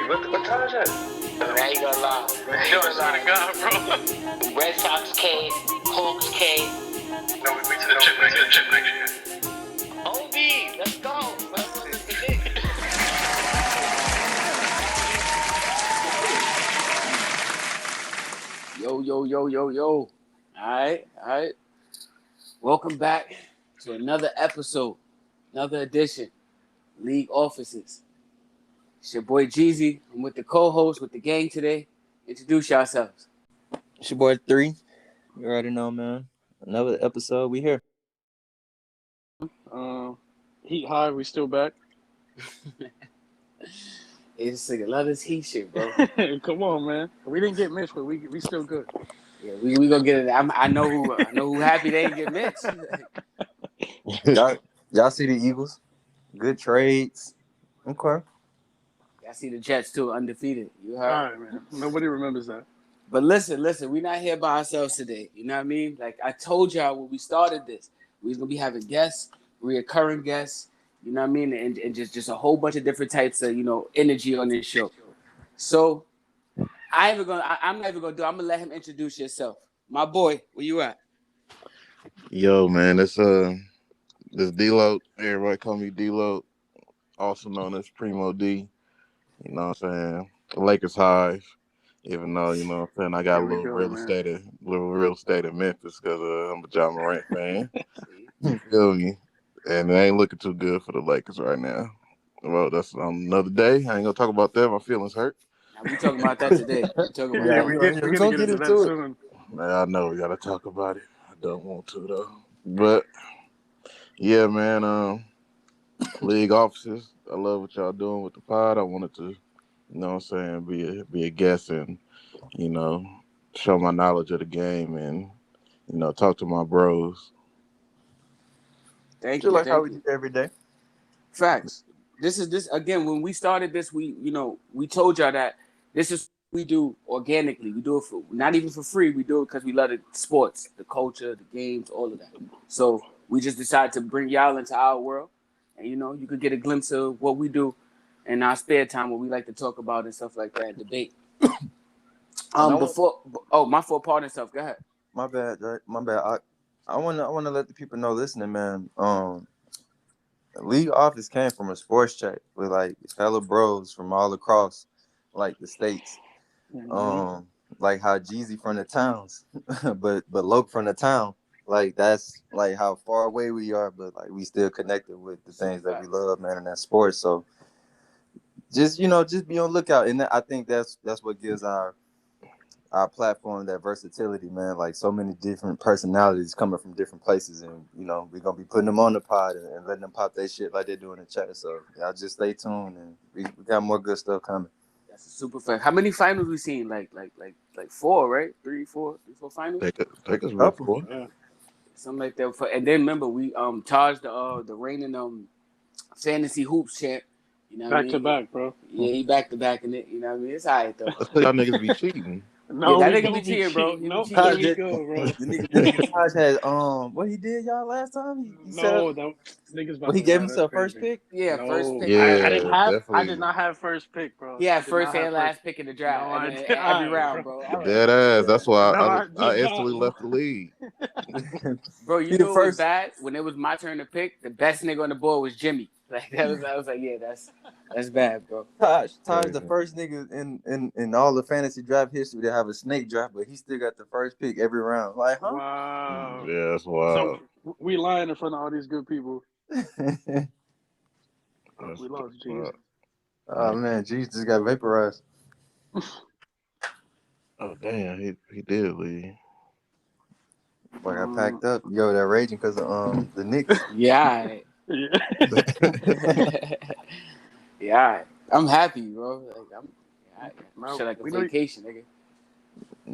What time is that? I ain't gonna lie. Yo, I swear to God, bro. Red Sox came, Hawks came. No, we to the chip next year. OB, let's go. Yo. All right. Welcome back to another episode, another edition, League Offices. It's your boy Jeezy. I'm with the co-host, with the gang today. Introduce yourselves. It's your boy 3. You already know, man. Another episode. We here. Heat high, we still back. It's like a lot of this heat shit, bro. Come on, man. We didn't get Mitch, but we still good. Yeah, we gonna get it. I know who happy they didn't get Mitch. Y'all see the Eagles? Good trades. Okay. I see the Jets too, undefeated. You heard? All right, man. Nobody remembers that. But listen, we're not here by ourselves today. You know what I mean? Like I told y'all when we started this, we was gonna be having guests, reoccurring guests. You know what I mean? And just a whole bunch of different types of energy on this show. So I'm not even gonna I'm gonna let him introduce yourself. My boy, where you at? Yo, man, this D Loc. Everybody call me D Loc, also known as Primo D. You know what I'm saying? Lakers Hive. Even though, you know what I'm saying, I got a little real estate in Memphis because I'm a John Morant fan. You feel me? And it ain't looking too good for the Lakers right now. Well, that's another day. I ain't gonna talk about that. My feelings hurt. Now, we talking about that today. We're gonna get into that soon. Man, I know we gotta talk about it. I don't want to though. But yeah, man, League Offices. I love what y'all doing with the pod. I wanted to, be a guest and, show my knowledge of the game and, talk to my bros. Thank you. Like how we do every day. Facts. This again. When we started this, we told y'all that this is what we do organically. We do it for not even for free. We do it because we love the sports, the culture, the games, all of that. So we just decided to bring y'all into our world, and you could get a glimpse of what we do in our spare time, what we like to talk about and stuff like that, debate. My fault, pardon self. Go ahead. My bad. I wanna let the people know listening, man. League Office came from a sports chat with like fellow bros from all across like the states. Mm-hmm. Like how Jeezy from the towns, but Loc from the town. Like that's like how far away we are, but like we still connected with the things that we love, man, and that's sports. So just be on lookout, and I think that's what gives our platform that versatility, man. Like so many different personalities coming from different places, and we're gonna be putting them on the pod and letting them pop their shit like they do in the chat. So y'all just stay tuned, and we got more good stuff coming. That's a super fact. How many finals we seen? Like 4, right? 3, 4 finals. Take us up for Yeah. Something like that. And then remember we charged the reigning fantasy hoops champ. Back to back, bro. Yeah, he back to back in it. You know what I mean? It's all right though. Let's say y'all niggas be cheating. No, that we nigga don't be cheating, bro. Nope, Here we go, bro. The nigga Taj had what he did y'all last time? He said, that niggas. well, he gave himself first pick. Yeah, No. first pick. Yeah, I did not have first pick, bro. Yeah, first and last pick in the draft. No, and I did every not, round, bro. Dead ass. That's why No, I instantly left the league. Bro, you know what was bad? When it was my turn to pick, the best nigga on the board was Jimmy. Like I was like, yeah, that's bad, bro. Taj the first nigga in all the fantasy draft history to have a snake draft, but he still got the first pick every round. Like, huh? Wow. Yeah, that's wild. So we lying in front of all these good people. We lost Jesus. Oh man, Jesus just got vaporized. Oh damn, he did leave. Boy, I packed up. Yo, they're raging because of the Knicks. Yeah. Yeah. Yeah. I'm happy, bro. Like I'm shit like a we vacation, nigga.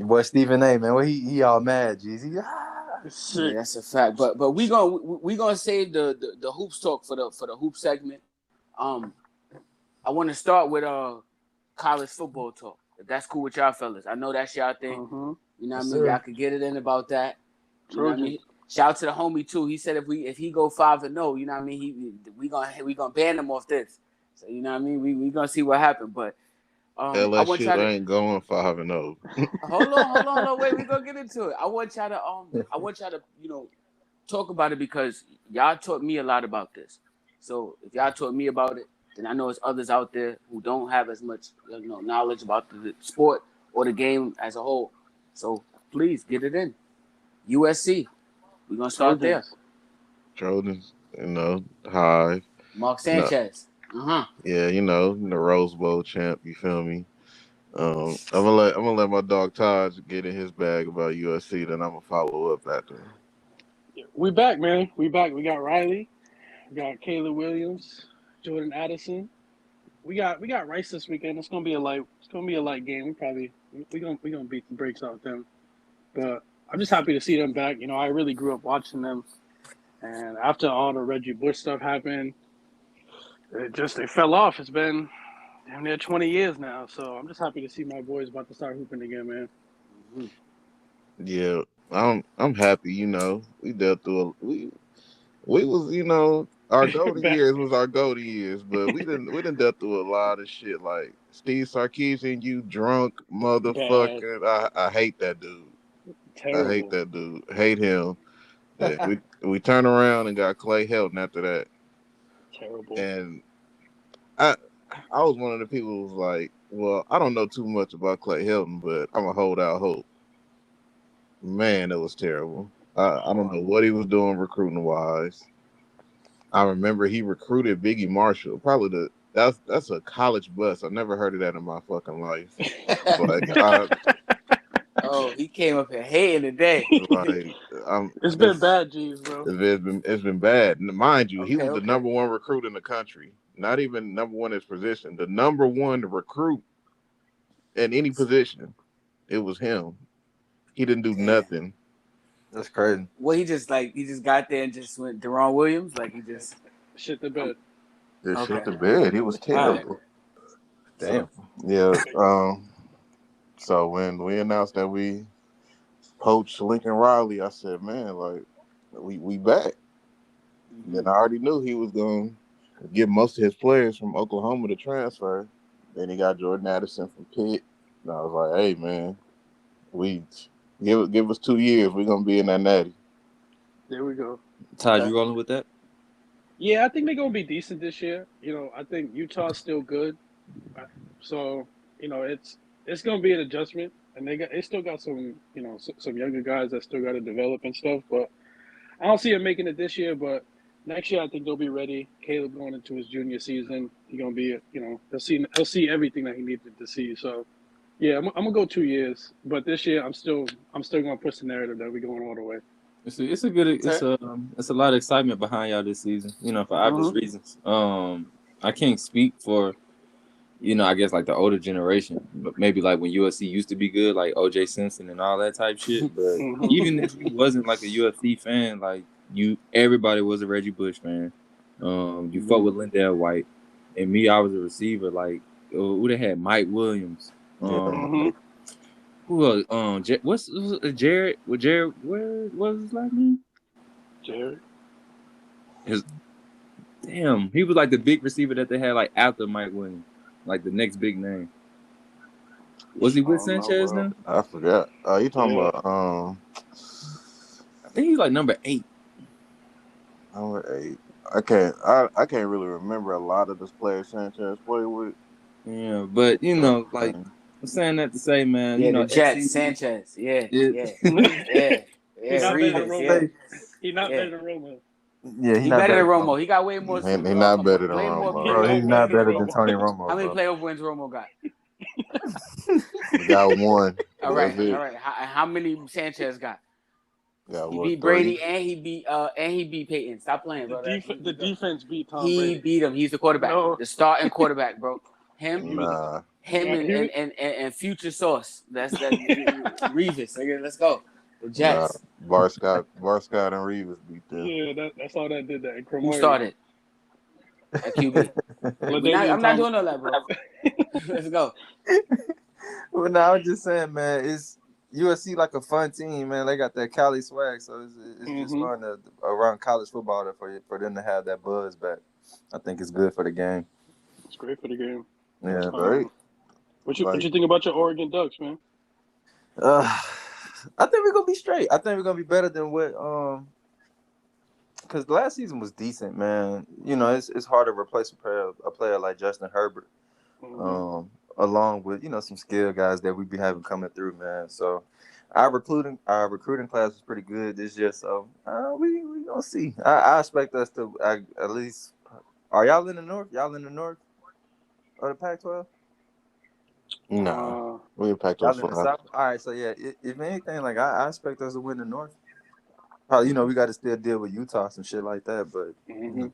Boy, Stephen A, man, well he all mad, Jeezy. Yeah, that's a fact. But we gonna save the hoops talk for the hoop segment. I want to start with college football talk. If that's cool with y'all fellas. I know that's y'all thing. Mm-hmm. You know what I mean? Y'all could get it in about that. You know what I mean? Shout out to the homie too. He said if he go 5-0, you know what I mean, we gonna ban him off this. So you know what I mean? We gonna see what happens. But I want LSU y'all to ain't going 5-0. hold on, wait, we gonna get into it. I want y'all to talk about it because y'all taught me a lot about this. So if y'all taught me about it, then I know there's others out there who don't have as much knowledge about the sport or the game as a whole. So please get it in. USC. We're gonna start there. Trojans, Hive. Mark No, Sanchez. yeah, the Rose Bowl champ. You feel me? I'm gonna let my dog Taj get in his bag about USC. Then I'm gonna follow up after. We back, man. We back. We got Riley. We got Caleb Williams, Jordan Addison. We got Rice this weekend. It's gonna be a light game. We gonna beat the brakes off them. But I'm just happy to see them back. I really grew up watching them, and after all the Reggie Bush stuff happened, it fell off. It's been damn near 20 years now, so I'm just happy to see my boys about to start hooping again, man. Yeah, I'm happy. We dealt through we was our golden Back, years was our golden years, but we didn't dealt through a lot of shit like Steve Sarkisian, you drunk bad, motherfucker. I hate that dude. I hate terrible, that dude. Hate him. And we turned around and got Clay Helton after that. terrible. And I I was one of the people who was like, well, I don't know too much about Clay Helton, but I'm gonna hold out hope. Man, it was terrible. I don't know what he was doing recruiting wise. I remember he recruited Biggie Marshall. Probably that's a college bus. I never heard of that in my fucking life. Like Oh, he came up here hating today. It's been bad, G's, bro. It's been bad. Mind you, he Okay, was the number one recruit in the country. Not even number one in his position. The number one recruit in any position. It was him. He didn't do nothing. That's crazy. Well, he just got there and just went Deron Williams. Like he just Shit the bed. This Okay. shit to bed. He was terrible. Damn. Yeah. So when we announced that we poached Lincoln Riley, I said, man, like we back. Then I already knew he was going to get most of his players from Oklahoma to transfer. Then he got Jordan Addison from Pitt. And I was like, hey, man, we give us 2 years. We're going to be in that natty. There we go. Todd, you rolling with that? Yeah, I think they're gonna be decent this year. I think Utah's still good, so it's gonna be an adjustment, and they still got some some younger guys that still got to develop and stuff. But I don't see them making it this year. But next year, I think they'll be ready. Caleb going into his junior season, he's gonna be he'll see everything that he needed to see. So yeah, I'm gonna go 2 years, but this year I'm still gonna push the narrative that we're going all the way. It's a lot of excitement behind y'all this season. For obvious reasons. I can't speak for I guess like the older generation, but maybe like when USC used to be good, like OJ Simpson and all that type shit. But even if you wasn't like a UFC fan, like everybody was a Reggie Bush fan. You fuck with Lindell White, and me, I was a receiver. Like who they had Mike Williams. Who else? What's Jared? What Jared? What was his last name? Jared. He was like the big receiver that they had like after Mike Williams, like the next big name. Was he with Sanchez now? I forgot. You talking about? I think he's like number 8. Number 8. I can't really remember a lot of the players Sanchez played with. Yeah, but like. I'm saying that to say, man. the Jets, Sanchez. Yeah. He's not better than Romo. He's not better than Romo. Yeah, he's better than Romo. He got way more. He's not better than Romo. Bro, he's not better than Tony Romo. How many playoff wins Romo got? He got 1. All right. How many Sanchez got? He beat 3. Brady and he beat Peyton. Stop playing, bro. The defense beat Tom He Brady. beat him. He's the quarterback, the starting quarterback, bro. Him and Future Sauce. That's Revis. Let's go. The Jets. Bar Scott and Reeves beat them. Yeah, that's all that did that. Who started? At QB. I'm not doing all that, bro. Let's go. Well, no, I was just saying, man, it's USC like a fun team, man. They got that Cali swag, so it's just fun around college football for them to have that buzz back. I think it's good for the game. It's great for the game. Yeah, great. What you Like, think about your Oregon Ducks, man? I think we're gonna be straight. I think we're gonna be better than what because last season was decent, man. You know, it's hard to replace a player like Justin Herbert, Mm-hmm. along with some skill guys that we be having coming through, man. So our recruiting class was pretty this year. So we gonna see. I expect us to at least. Are y'all in the north? Y'all in the north of the Pac-12? nah, Uh, we impact Y'all those in the five. south? All right. So yeah, if anything, like I expect us to win the north. Probably, we got to still deal with Utah some shit like that, but. mm-hmm.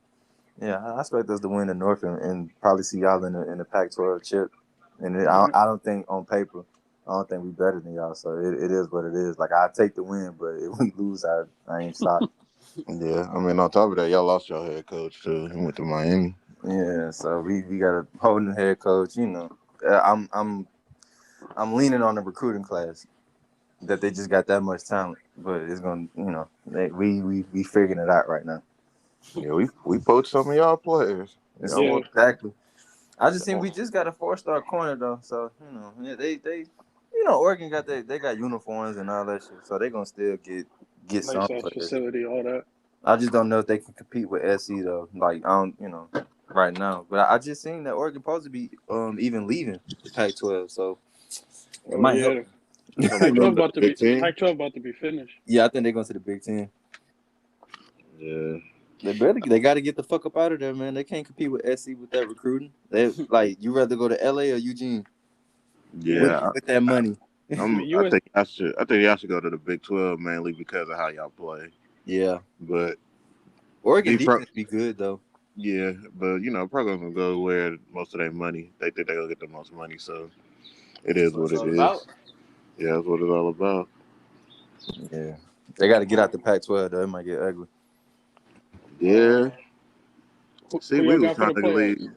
Yeah, I expect us to win the North and probably see y'all in the Pac-12 chip. And Mm-hmm. I don't think on paper, I don't think we better than y'all. So it is what it is. Like I take the win, but if we lose, I ain't shocked. Yeah, I mean, on top of that, y'all lost your head coach too. He went to Miami. Yeah, so we got a whole new head coach. I'm leaning on the recruiting class that they just got that much talent, but it's gonna we figuring it out right now. Yeah, we poached some of y'all players. It's Y'all Yeah. want exactly. I just think we just got a 4-star corner though, so yeah, they Oregon got they got uniforms and all that shit, so they gonna still get some Nice ass players. facility, all that. I just don't know if they can compete with SC though. Like I don't, right now. But I just seen that Oregon supposed to be even leaving the Pac-12, so it Oh might help. yeah. so they go Pac-12 to the about to be Big Ten. Pac-12 about to be finished. Yeah, I think they're going to the Big Ten. Yeah, They got to get the fuck up out of there, man. They can't compete with SC with that recruiting. They like you rather go to LA or Eugene with yeah. with that money. The I US. think y'all should go to the Big 12 mainly because of how y'all play. Yeah, But Oregon be pro, defense be good though. yeah, but probably gonna go where most of their money. They think they gonna get the most money, so it That's is what what it's it all about. is. Yeah, that's what it's all about. Yeah, they got to get out the Pac-12 though. It might get ugly. Yeah. See, Who we y'all was got for trying the to playoffs? leave.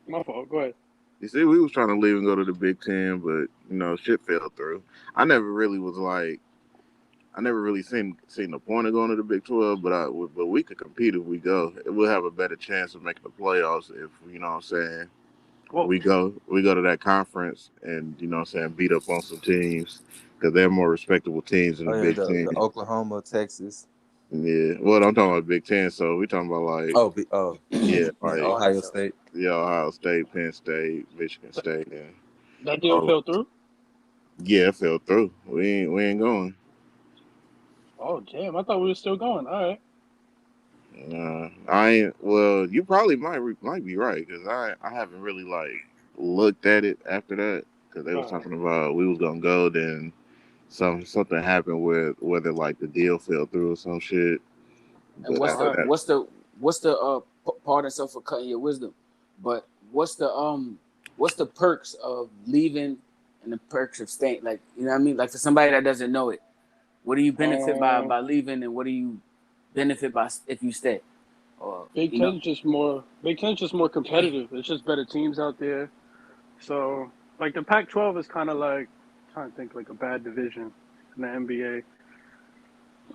My fault. Go ahead. You see, we was trying to leave and go to the Big Ten, but shit fell through. I never really was like, I never really seen the point of going to the Big 12, but we could compete if we go. We'll have a better chance of making the playoffs if what I'm saying. Well, We go to that conference and what I'm saying, beat up on some teams because they're more respectable teams in the Oh yeah, Big the Ten. Oklahoma, Texas. Yeah, well, I'm talking about Big Ten, so we talking about like yeah, like All that Ohio stuff. State. yeah, Ohio State, Penn State, Michigan State, and that deal all. fell through. Yeah, it fell through. We ain't going. Oh damn! I thought we were still going. All right. I ain't. Well, you probably might be right because I haven't really like looked at it after that because they was talking about we was gonna go, then something happened with whether like the deal fell through or some shit. And But after that, what's the pardon self for cutting your wisdom, but what's the perks of leaving and the perks of staying? Like what I mean? Like for somebody that doesn't know it, what do you benefit by leaving, and what do you benefit by if you stay? Or Big Ten's just more. Big Ten's just more competitive. It's just better teams out there. So like the Pac-12 is kind of like I'm trying to think like a bad division in the NBA.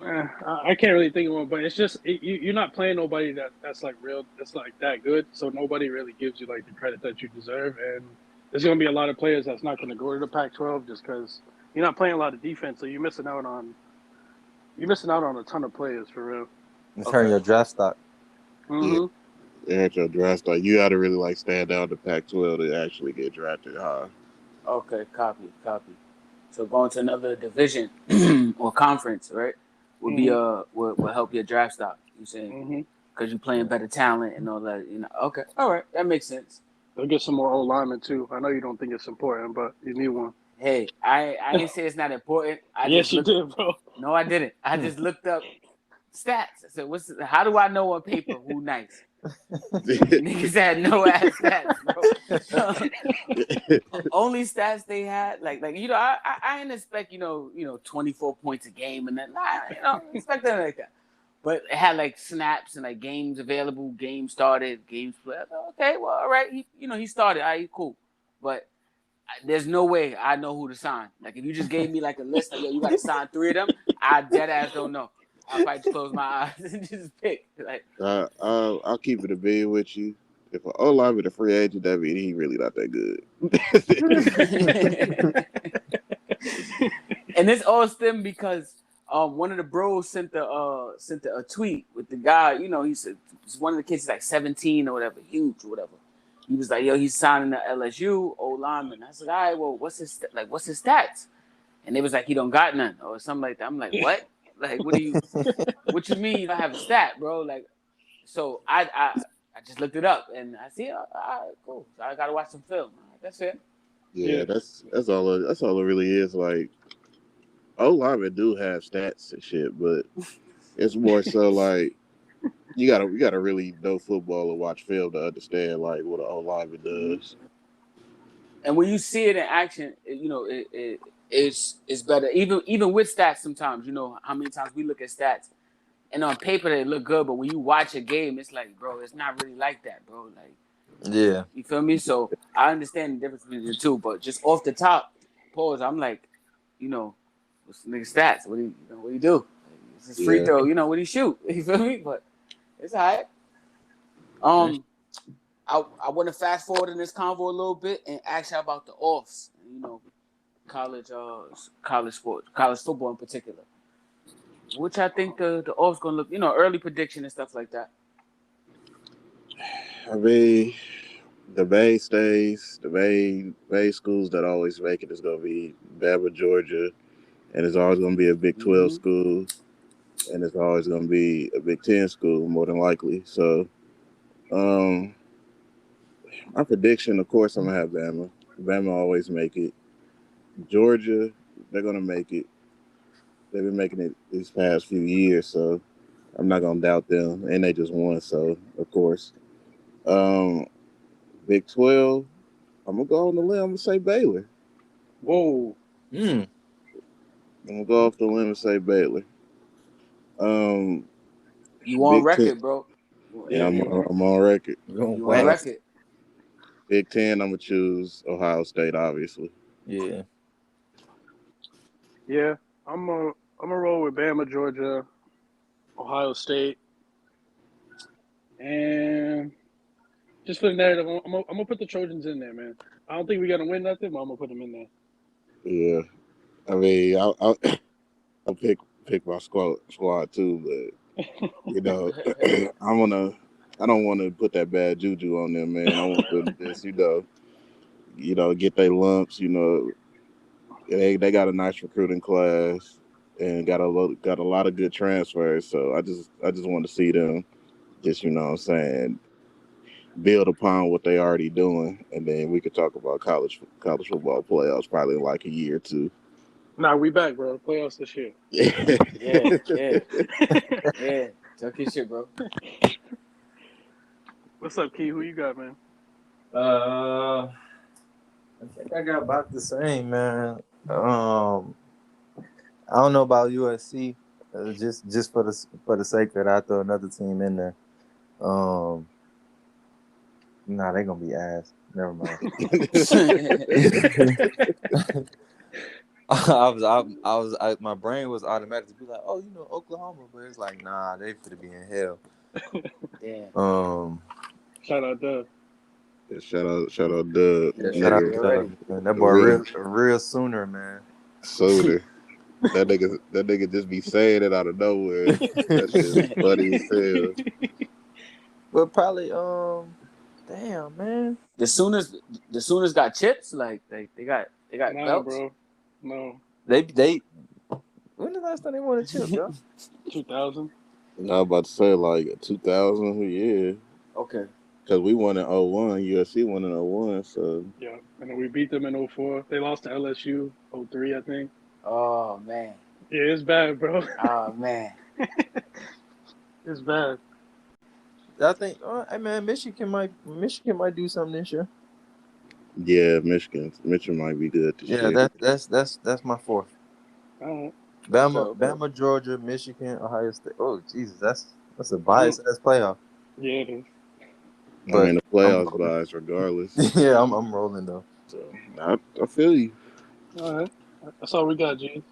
I can't really think of one, but it's just you're not playing nobody that's like real, that's like that good. So nobody really gives you like the credit that you deserve, and there's gonna be a lot of players that's not gonna go to the Pac-12 just because you're not playing a lot of defense. So you're missing out on a ton of players for real. It's hurting your draft stock. yeah, Mm-hmm. they had your draft like you got to really like stand out the Pac-12 to actually get drafted high. okay, copy. So going to another division or conference, right, would be Mm-hmm. would help your draft stock. You saying Mm-hmm. because you're playing better talent and all that. Okay, all right, that makes sense. They'll get some more old linemen too. I know you don't think it's important, but you need one. Hey, I ain't say it's not important. I just Yes, you looked. did, bro. No, I didn't. I just looked up stats. I said, how do I know on paper who nice? Niggas had no ass stats, bro. Only stats they had, like I didn't expect 24 points a game and then expect that like that. But it had like snaps and like games available, games started, games played. Okay, well, all right, he started. All right, cool. But there's no way I know who to sign. Like if you just gave me like a list, like yo, you got to sign 3 of them, I dead ass don't know. I'll probably just close my eyes and just pick. Like I'll keep it a bit with you. if an O lineman a free agent, that means he really not that good. And this all stemmed because one of the bros sent a tweet with the guy. You know, he said one of the kids is like 17 or whatever, huge or whatever. He was like, "Yo, he's signing to LSU, O lineman." I said, "All right, well, what's his stats?" And they was like, "He don't got none or something like that." I'm like, "What? Like, what you mean you don't have a stat, bro?" Like, so I just looked it up and I see, all right, cool. So I gotta watch some film. All right, that's it. Yeah, that's all. That's all it really is. Like, O linemen do have stats and shit, but it's more so like you gotta really know football and watch film to understand like what an O lineman does. And when you see it in action, it's better. Even with stats, sometimes you know how many times we look at stats, and on paper they look good, but when you watch a game, it's like, bro, it's not really like that, bro. Like, Yeah. you feel me? So I understand the difference between the two, but just off the top, pause. I'm like, what's the nigga stats? What do you do? It's his free throw. What do you shoot? You feel me? But it's all right. I want to fast forward in this convo a little bit and ask you about the offs. College sports, college football in particular. Which I think the offs gonna look. Early prediction and stuff like that. I mean, the main stays, the main schools that always make it is gonna be Bama, Georgia, and it's always gonna be a Big 12 school, and it's always gonna be a Big 10 school more than likely. So, my prediction, of course, I'm gonna have Bama. Bama always make it. Georgia, they're gonna make it. They've been making it these past few years, so I'm not gonna doubt them. And they just won, so of course. Big 12, I'm gonna go on the limb. I'm gonna say Baylor. Whoa. I'm gonna go off the limb and say Baylor. You on Big record, 10, bro? yeah, I'm on record. You on record? Big 10, I'm gonna choose Ohio State, obviously. Yeah. Yeah, I'm gonna roll with Bama, Georgia, Ohio State, and just for the narrative, I'm gonna put the Trojans in there, man. I don't think we're gonna win nothing, but I'm gonna put them in there. Yeah, I mean, I'll pick my squad too, but I don't want to put that bad juju on them, man. I want them to just get their lumps. They got a nice recruiting class and got a lot of good transfers. So I just want to see them just what I'm saying, build upon what they already doing, and then we could talk about college football playoffs probably in like a year or two. Nah, we back, bro. Playoffs this year. Yeah. Talk your shit, bro. What's up, Key? Who you got, man? I think I got about the same, man. I don't know about USC. Just for the sake that I throw another team in there. Nah, they gonna be ass. Never mind. My brain was automatic to be like, oh, Oklahoma, but it's like, nah, they finna be in hell. Yeah. Shout out Dub. Yeah, shout out Doug. Yeah, shout out Dub. That boy real Sooner, man. Sooner. That nigga just be saying it out of nowhere. That shit's funny as hell. But probably damn, man. The Sooners got chips. Like they got Nah, belts. bro. No. They when the last time they won a chip, yo? 2000. I was about to say like 2000, yeah. Okay. Because we won in 01, USC won in 01, so. Yeah, and then we beat them in 04. They lost to LSU 03, I think. Oh man. Yeah, it's bad, bro. Oh man. It's bad. I think, hey man, Michigan might do something this year. Yeah, Michigan might be good this year. Yeah, that's my fourth. All right. Bama, Georgia, Michigan, Ohio State. Oh Jesus, that's a bias ass playoff. Yeah, it is. I mean, the playoffs bias regardless. Yeah, I'm rolling though. So I feel you. All right. That's all we got, G.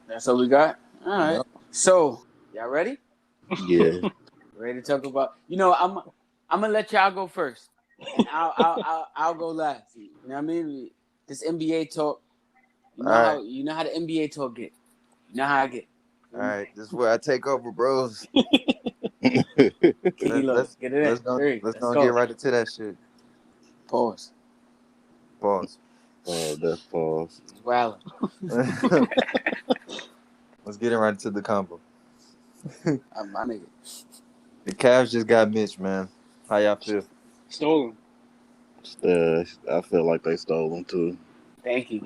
That's all we got. All right. Yep. So y'all ready? Yeah. Ready to talk about? I'm gonna let y'all go first. and I'll go last. You know what I mean? This NBA talk. All right. You know how the NBA talk get. You know how I get. All right. This is where I take over, bros. D Loc, Let's get it in. let's go Three. let's Let's go get go. right into that shit. Pause. Pause. Oh, that's pause. Wow. Let's get it right into the combo. My nigga. The Cavs just got Mitch, man. How y'all feel? Stolen. I feel like they stole them too. Thank you.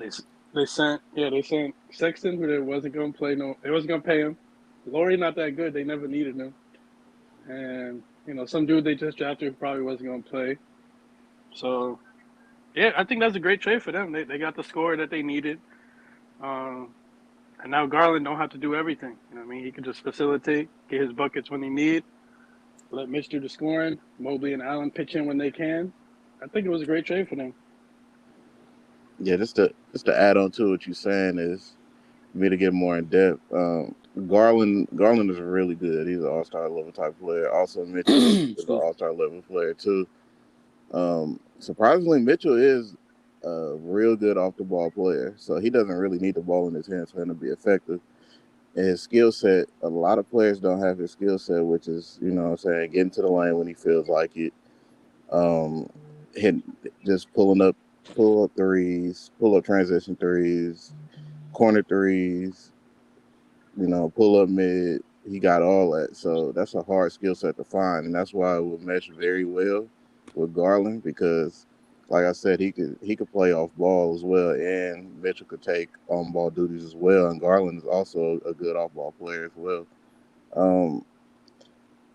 They sent Sexton, who they wasn't gonna play. No, they wasn't gonna pay him. Laurie not that good. They never needed him, and some dude they just drafted who probably wasn't gonna play. So yeah, I think that's a great trade for them. They got the scorer that they needed, and now Garland don't have to do everything. You know what I mean? He can just facilitate, get his buckets when he need, let Mitch do the scoring, Mobley and Allen pitch in when they can. I think it was a great trade for them. Yeah, just to add on to what you're saying is me to get more in depth. Garland is really good. He's an all-star level type player. Also, Mitchell is an all-star level player too. Surprisingly, Mitchell is a real good off-the-ball player, so he doesn't really need the ball in his hands for him to be effective. And his skill set, a lot of players don't have his skill set, which is, getting to the lane when he feels like it. Hitting, just pull up threes, pull up transition threes, corner threes, pull up mid. He got all that. So that's a hard skill set to find. And that's why it would mesh very well with Garland because, like I said, he could play off ball as well. And Mitchell could take on ball duties as well. And Garland is also a good off ball player as well.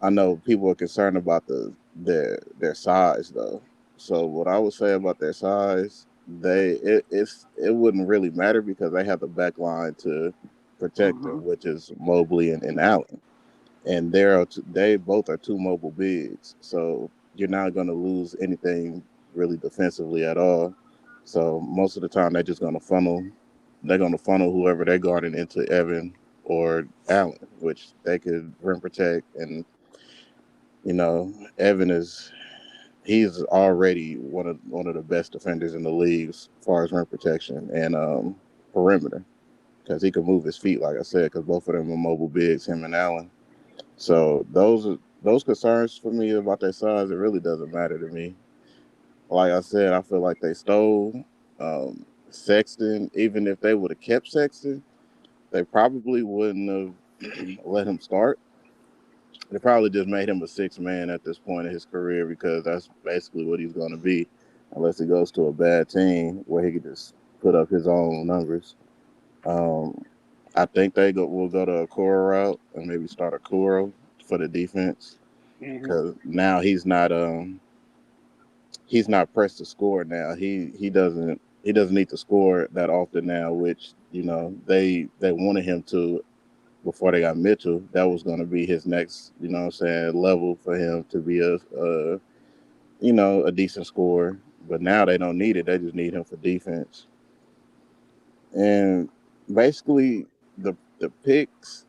I know people are concerned about their size though. So what I would say about their size, it wouldn't really matter because they have the back line to protect them, which is Mobley and Allen, and they both are two mobile bigs. So you're not going to lose anything really defensively at all. So most of the time they're just going to funnel. They're going to funnel whoever they're guarding into Evan or Allen, which they could rim protect. And Evan he's already one of the best defenders in the league as far as rim protection and perimeter because he can move his feet, like I said, because both of them are mobile bigs, him and Allen. So those concerns for me about their size, it really doesn't matter to me. Like I said, I feel like they stole Sexton. Even if they would have kept Sexton, they probably wouldn't have let him start. They probably just made him a sixth man at this point in his career because that's basically what he's going to be, unless he goes to a bad team where he could just put up his own numbers. I think will go to a core route and maybe start a Kuro for the defense because now he's not pressed to score now. He doesn't need to score that often now, which they wanted him to before they got Mitchell. That was going to be his next level for him to be a decent scorer. But now they don't need it. They just need him for defense. And basically the picks,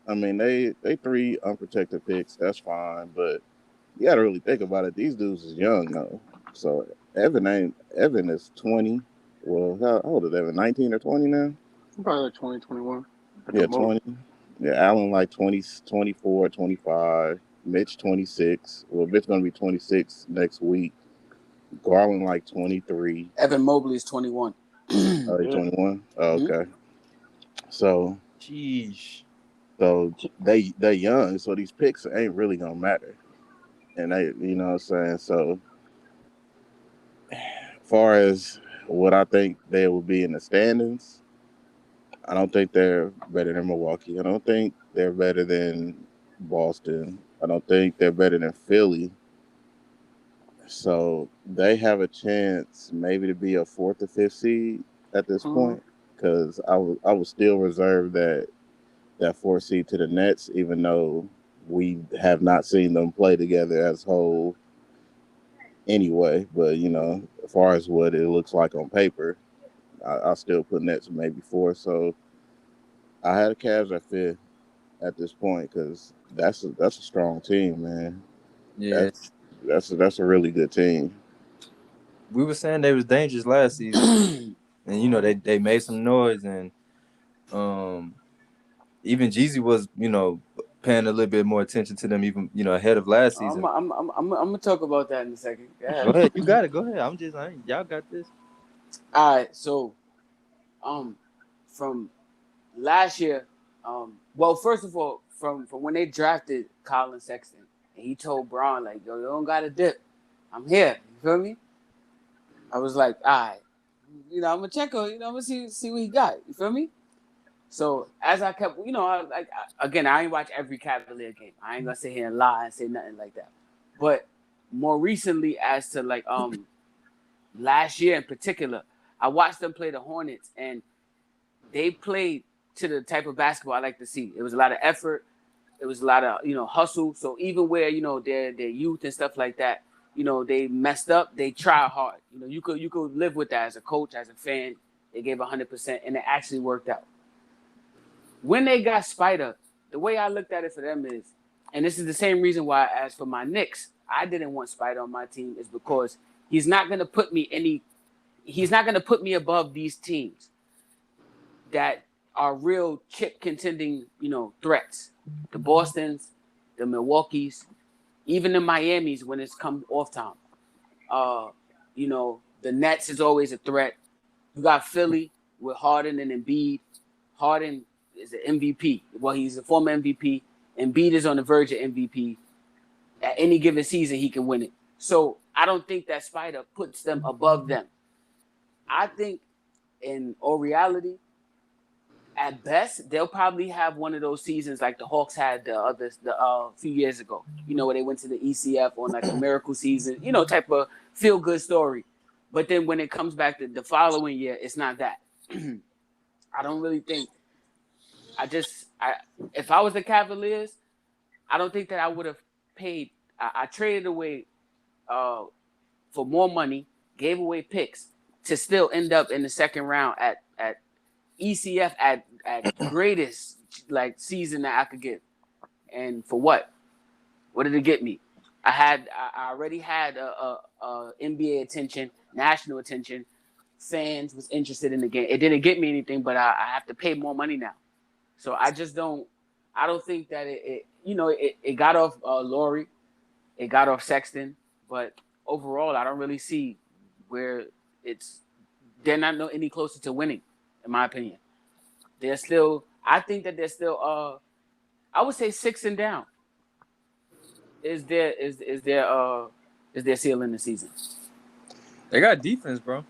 I mean, they three unprotected picks. That's fine, but you got to really think about it. These dudes is young though. So Evan is 20. Well, how old is Evan? 19 or 20 now? Probably like 20, 21. Yeah, 20. Yeah, Allen like 20, 24, 25. Mitch 26. Well, Mitch gonna be 26 next week. Garland like 23. Evan Mobley is 21. Oh, he's 21. Oh, okay. So, Sheesh. So they're young, so these picks ain't really gonna matter. And they, you know what I'm saying? So far as what I think they will be in the standings, I don't think they're better than Milwaukee. I don't think they're better than Boston. I don't think they're better than Philly. So they have a chance maybe to be a fourth or fifth seed at this point. Because I would still reserve that fourth seed to the Nets, even though we have not seen them play together as whole anyway. But as far as what it looks like on paper, I still put Nets maybe fourth. So I had the Cavs at fifth at this point because that's a strong team, man. Yeah, That's a really good team. we were saying they was dangerous last season, and you know they made some noise, and even Jeezy was paying a little bit more attention to them, even ahead of last season. I'm gonna talk about that in a second. Go ahead, you got it. Go ahead. Y'all got this. All right, so from last year, well, first of all, from when they drafted Colin Sexton, and he told Braun like, "Yo, you don't gotta dip. I'm here." You feel me? I was like, "All right, I'm gonna check on. I'm gonna see what he got." You feel me? So as I kept, again, I ain't watch every Cavalier game. I ain't gonna sit here and lie and say nothing like that. But more recently, as to last year in particular, I watched them play the Hornets, and they played to the type of basketball I like to see. It was a lot of effort. It was a lot of hustle. So even where their youth and stuff like that, they messed up. They try hard. You could live with that as a coach, as a fan. They gave 100%, and it actually worked out. When they got Spider, the way I looked at it for them is, and this is the same reason why, as for my Knicks, I didn't want Spider on my team, is because he's not gonna put me above these teams that are real chip contending, threats. The Bostons, the Milwaukees, even the Miamis when it's come off time. The Nets is always a threat. You got Philly with Harden and Embiid. Harden is an MVP. Well, he's a former MVP. Embiid is on the verge of MVP. At any given season, he can win it. So I don't think that Spider puts them above them. I think in all reality, at best, they'll probably have one of those seasons like the Hawks had the few years ago. Where they went to the ECF on like a miracle season, type of feel-good story. But then when it comes back to the following year, it's not that. I don't really think. If I was the Cavaliers, I don't think that I would have paid. I traded away for more money, gave away picks to still end up in the second round at ECF at greatest season that I could get. And for what? What did it get me? I already had NBA attention, national attention. Fans was interested in the game. It didn't get me anything, but I have to pay more money now. So I don't think that it got off Laurie, it got off Sexton, but overall I don't really see where they're not any closer to winning, in my opinion. I think that they're still I would say 6 and down is their ceiling the season. They got defense, bro.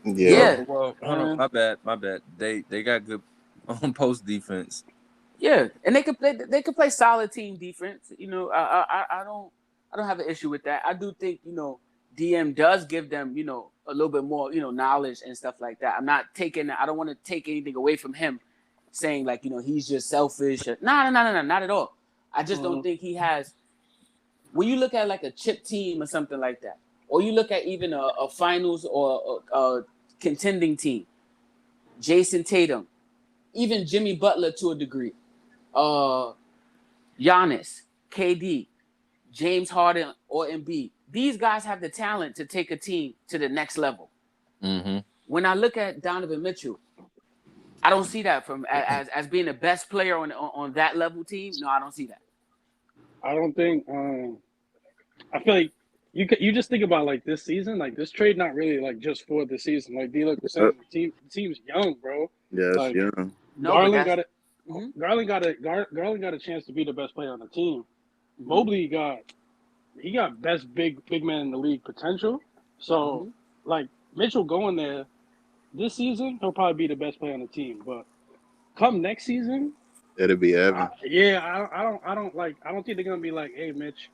Yeah. Well, hold on, my bad. They got good post defense. Yeah, and they could play solid team defense. I don't have an issue with that. I do think DM does give them a little bit more knowledge and stuff like that. I don't want to take anything away from him, saying he's just selfish. No, not at all. I just don't think he has. When you look at like a chip team or something like that, or you look at even a finals or a contending team, Jason Tatum, even Jimmy Butler to a degree, Giannis, KD, James Harden, or Embiid. These guys have the talent to take a team to the next level. Mm-hmm. When I look at Donovan Mitchell, I don't see that as being the best player on that level team. No, I don't see that. I don't think. I feel like you just think about this season, this trade not really just for the season. Like D Loc was saying, the team's young, bro. Yeah, young. No, Garland got it. Mm-hmm. Garland got a chance to be the best player on the team. Mm-hmm. Mobley got best big man in the league potential. So Mitchell going there this season, he'll probably be the best player on the team. But come next season, it'll be Evan. I don't think they're gonna be like, hey Mitch,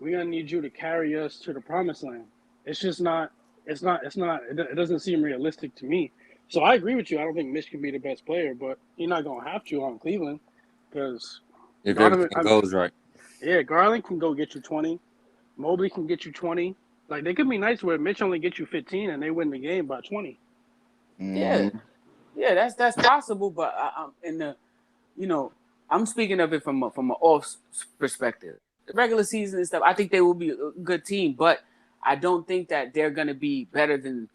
we're gonna need you to carry us to the promised land. It's just not. It doesn't seem realistic to me. So I agree with you. I don't think Mitch can be the best player, but you're not gonna have to on Cleveland because if everything goes right. Yeah, Garland can go get you 20. Mobley can get you 20. They could be nice where Mitch only gets you 15 and they win the game by 20. Yeah, that's possible. But I'm speaking of it from an off perspective. The regular season and stuff, I think they will be a good team, but I don't think that they're gonna be better than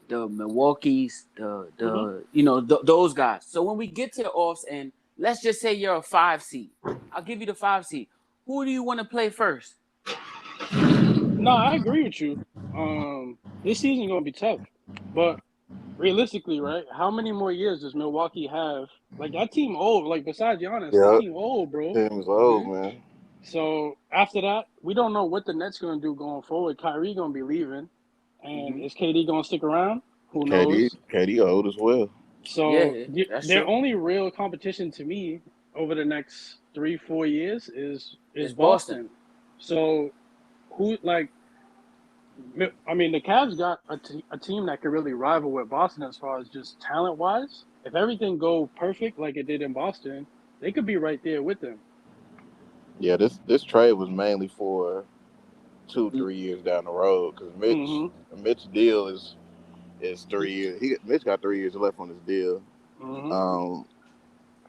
the Milwaukee's, those guys. So when we get to the offs, and let's just say you're a 5 seed, I'll give you the 5 seed. Who do you want to play first? No, I agree with you. This season gonna be tough, but realistically, right? How many more years does Milwaukee have? Like that team old. Like besides Giannis, that Yeah, team old, bro. team is old, man. So after that, we don't know what the Nets gonna do going forward. Kyrie gonna be leaving, and is KD gonna stick around? Who KD, knows? KD old as well. So Yeah, that's their true. only real competition to me over the next 3-4 years is It's Boston. Boston. So who like? I mean, the Cavs got a team that could really rival with Boston as far as just talent wise. If everything go perfect like it did in Boston, they could be right there with them. Yeah, this trade was mainly for 2-3 years down the road because Mitch's deal is 3 years. Mitch got 3 years left on his deal,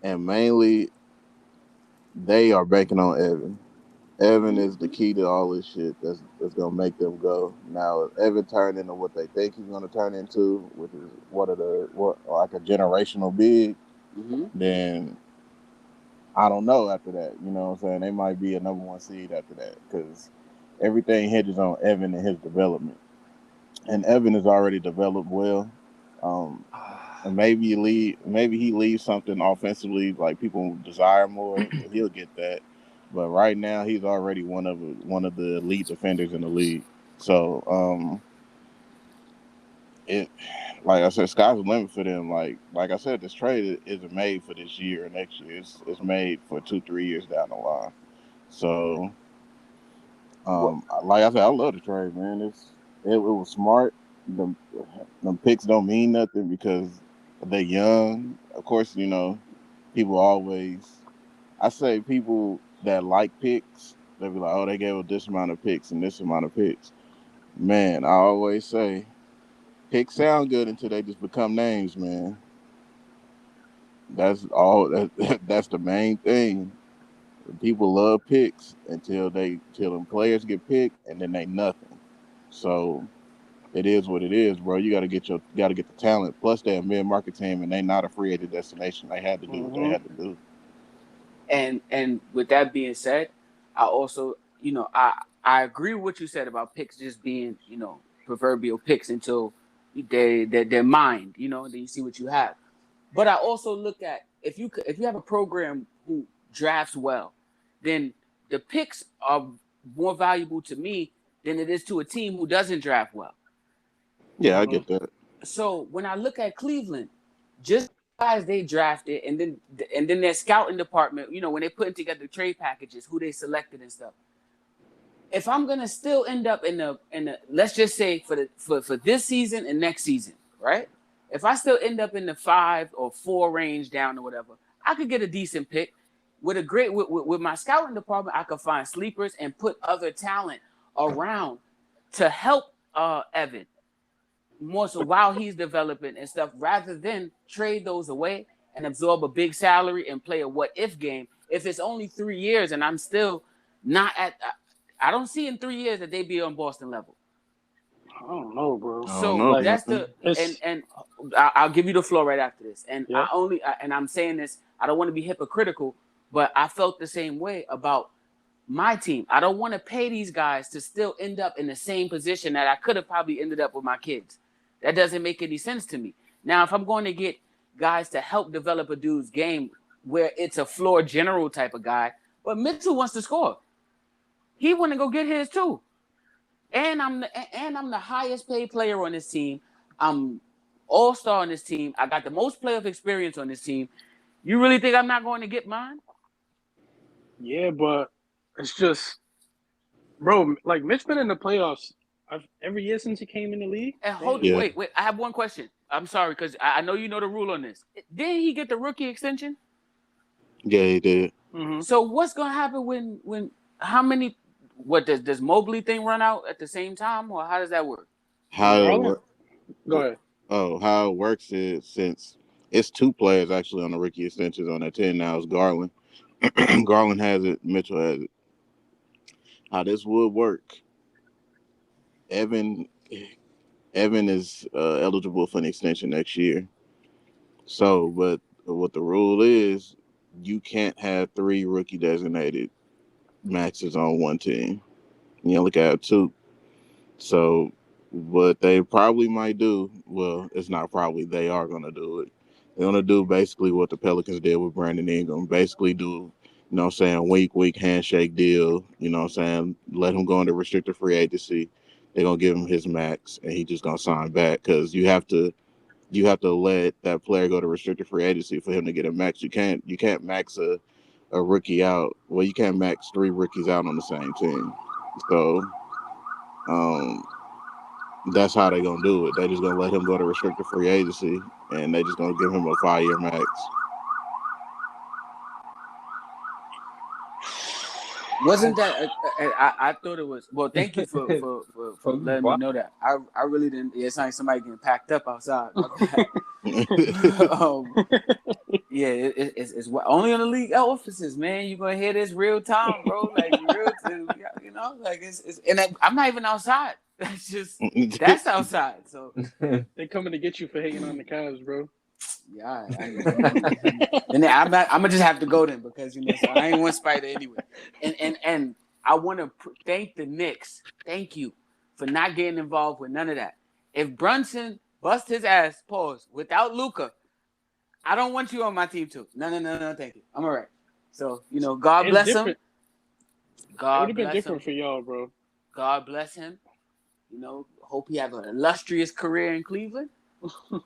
and mainly they are banking on Evan. Evan is the key to all this shit that's gonna make them go. Now, if Evan turned into what they think he's gonna turn into, which is like a generational big, then I don't know after that. You know what I'm saying? They might be a number 1 seed after that because everything hinges on Evan and his development. And Evan has already developed well. And maybe he leaves something offensively like people desire more. He'll get that. But right now he's already one of the elite defenders in the league. So it, like I said, sky's the limit for them. Like I said, this trade isn't made for this year or next year. It's made for 2-3 years down the line. So like I said, I love the trade, man. It was smart. The picks don't mean nothing because they're young. Of course, people always. I say people that like picks, they'll be like, "Oh, they gave us this amount of picks and this amount of picks." Man, I always say, picks sound good until they just become names, man. That's all. That's the main thing. People love picks until them players get picked and then they nothing. So it is what it is, bro. You got to get the talent. Plus, they're a mid-market team and they not a free agent destination. They had to do what they had to do. And with that being said, I also, I agree with what you said about picks just being, proverbial picks until they're mined, then you see what you have. But I also look at if you have a program who drafts well, then the picks are more valuable to me than it is to a team who doesn't draft well. Yeah, I get that. So when I look at Cleveland, just guys they drafted, and then their scouting department, when they're putting together trade packages, who they selected and stuff. If I'm gonna still end up in the let's just say for this season and next season, right? If I still end up in the 5 or 4 range down or whatever, I could get a decent pick. With my scouting department, I could find sleepers and put other talent around to help Evan more so while he's developing and stuff, rather than trade those away and absorb a big salary and play a what if game. If it's only 3 years and I'm still not I don't see in 3 years that they be on Boston level. I don't know, bro. So that's and I'll give you the floor right after this. And I'm saying this, I don't want to be hypocritical, but I felt the same way about my team. I don't want to pay these guys to still end up in the same position that I could have probably ended up with my kids. That doesn't make any sense to me. Now, if I'm going to get guys to help develop a dude's game where it's a floor general type of guy, but Mitchell wants to score. He want to go get his too. And I'm the highest paid player on this team. I'm all-star on this team. I got the most playoff experience on this team. You really think I'm not going to get mine? Yeah, but it's just, bro, like Mitch been in the playoffs every year since he came in the league. And wait. I have one question. I'm sorry, because I know you know the rule on this. Didn't he get the rookie extension? Yeah, he did. Mm-hmm. So what's going to happen when how many, what does Mobley thing run out at the same time, or how does that work? Go ahead. Oh, how it works is, since it's 2 players actually on the rookie extensions on that team now, is Garland. Garland has it, Mitchell has it. How this would work Evan Evan is eligible for an extension next year. So, but what the rule is, you can't have 3 rookie designated maxes on one team. You only can have 2. So, what they probably might do, well, it's not probably, they are going to do it. They're going to do basically what the Pelicans did with Brandon Ingram. Basically do, you know what I'm saying, week handshake deal. You know what I'm saying? Let him go into restricted free agency. They're going to give him his max, and he's just going to sign back because you have to let that player go to restricted free agency for him to get a max. You can't max a rookie out. Well, you can't max 3 rookies out on the same team. So um, that's how they're gonna do it. They just gonna let him go to restricted free agency, and they just gonna give him a 5-year max. Wasn't that? I thought it was. Well, thank you for letting me know that. I really didn't. Yeah, it's like somebody getting packed up outside. Yeah, it's only on the league offices, man. You're gonna hear this real time, bro. Like you know, like it's and I'm not even outside. That's outside. So They coming to get you for hating on the Cavs, bro. yeah, and I'm gonna just have to go then because so I ain't one spider anyway. And I want to thank the Knicks. Thank you for not getting involved with none of that. If Brunson bust his ass, without Luka, I don't want you on my team too. No, thank you. I'm all right. So God bless him. God it would have been bless different him. for y'all, bro. God bless him. Hope he have an illustrious career in Cleveland.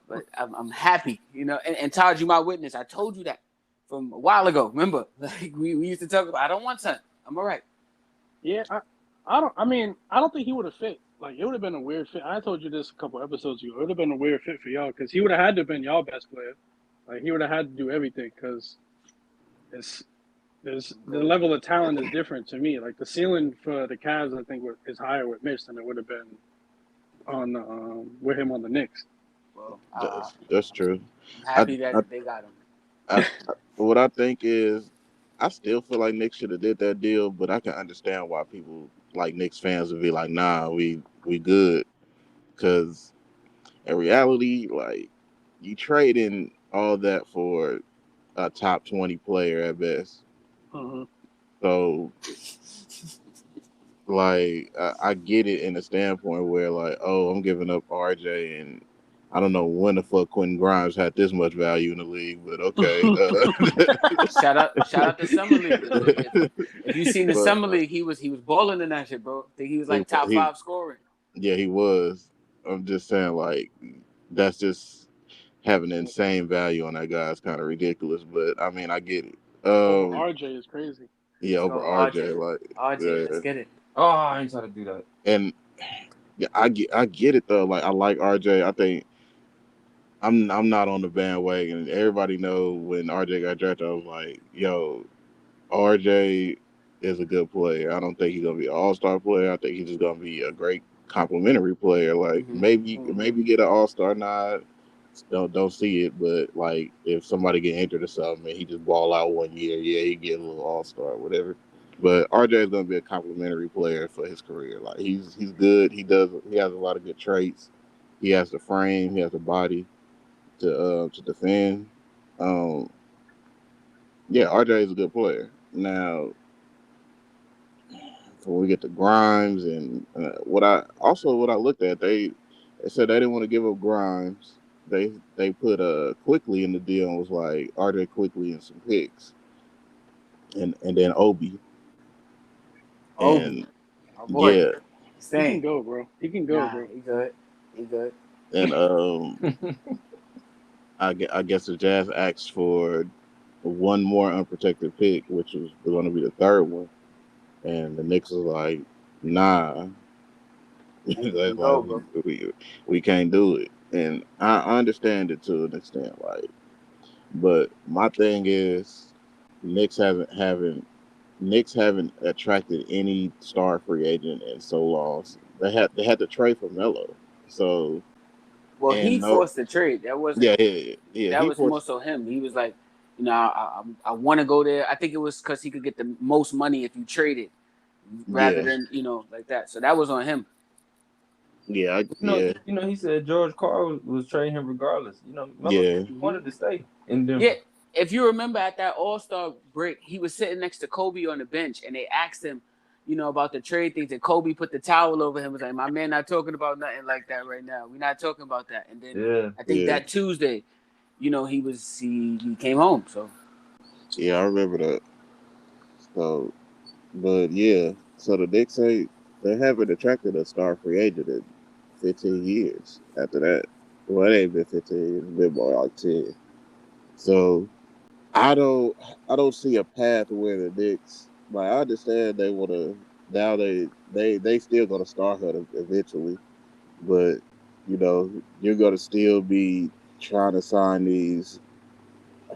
But I'm happy, and Todd, you my witness. I told you that from a while ago. Remember, like we used to talk about. I don't want son. I'm all right. Yeah, I don't think he would have fit. Like, it would have been a weird fit. I told you this a couple episodes ago. It would have been a weird fit for y'all because he would have had to have been y'all best player. Like, he would have had to do everything because the level of talent is different to me. Like, the ceiling for the Cavs, I think, is higher with Mitch than it would have been on with him on the Knicks. Well, that's true. I'm happy that they got him. What I think is, I still feel like Knicks should have did that deal, but I can understand why people like Knicks fans would be like, "Nah, we good," because in reality, like you trading all that for a top 20 player at best. Mm-hmm. So, like, I get it in a standpoint where, like, oh, I'm giving up RJ, and I don't know when the fuck Quentin Grimes had this much value in the league, but okay. Shout out to Summer League. If you seen the Summer League, he was balling in that shit, bro. I think he was like top 5 scoring. Yeah, he was. I'm just saying, like, that's just having insane value on that guy is kind of ridiculous, but I mean, I get it. RJ is crazy. Yeah, over RJ, like RJ, let's get it. Oh, I ain't trying to do that. And yeah, I get it though. Like, I like RJ. I think I'm not on the bandwagon. Everybody know when RJ got drafted, I was like, yo, RJ is a good player. I don't think he's gonna be an all-star player. I think he's just gonna be a great complimentary player. Like, maybe get an all-star nod. Don't see it, but like if somebody get injured or something and he just ball out one year, yeah, he get a little all-star, whatever. But RJ is gonna be a complimentary player for his career. Like, he's good. He has a lot of good traits. He has the frame. He has the body to defend. Yeah, RJ is a good player. Now, when we get to Grimes and what I looked at, they said they didn't want to give up Grimes. They put Quickly in the deal and was like RJ Quickly and some picks, and then Obi. And oh boy, yeah, he can go, bro. He can go, bro. He good. And I guess the Jazz asked for one more unprotected pick, which was going to be the third one. And the Knicks was like, nah, we can't do it. And I understand it to an extent, like, but my thing is, Knicks haven't attracted any star free agent in so long. They had to trade for Melo. So, well, he forced the trade. That wasn't. Yeah. That was more so him. He was like, I want to go there. I think it was because he could get the most money if you traded, rather than like that. So that was on him. Yeah, yeah, He said George Carr was trading him regardless. Remember yeah. he wanted to stay in Denver. Yeah, if you remember at that All-Star break, he was sitting next to Kobe on the bench, and they asked him, about the trade things, and Kobe put the towel over him. Was like, "My man, not talking about nothing like that right now. We're not talking about that." And then Yeah. I think that Tuesday, he came home. So Yeah, I remember that. So, but yeah, so the Knicks say they haven't attracted a star free agent in 15 years after that. Well, it ain't been 15, it's been more like 10. So I don't see a path where the Knicks, like, I understand they want to, now they still going to star her eventually, but you're going to still be trying to sign these,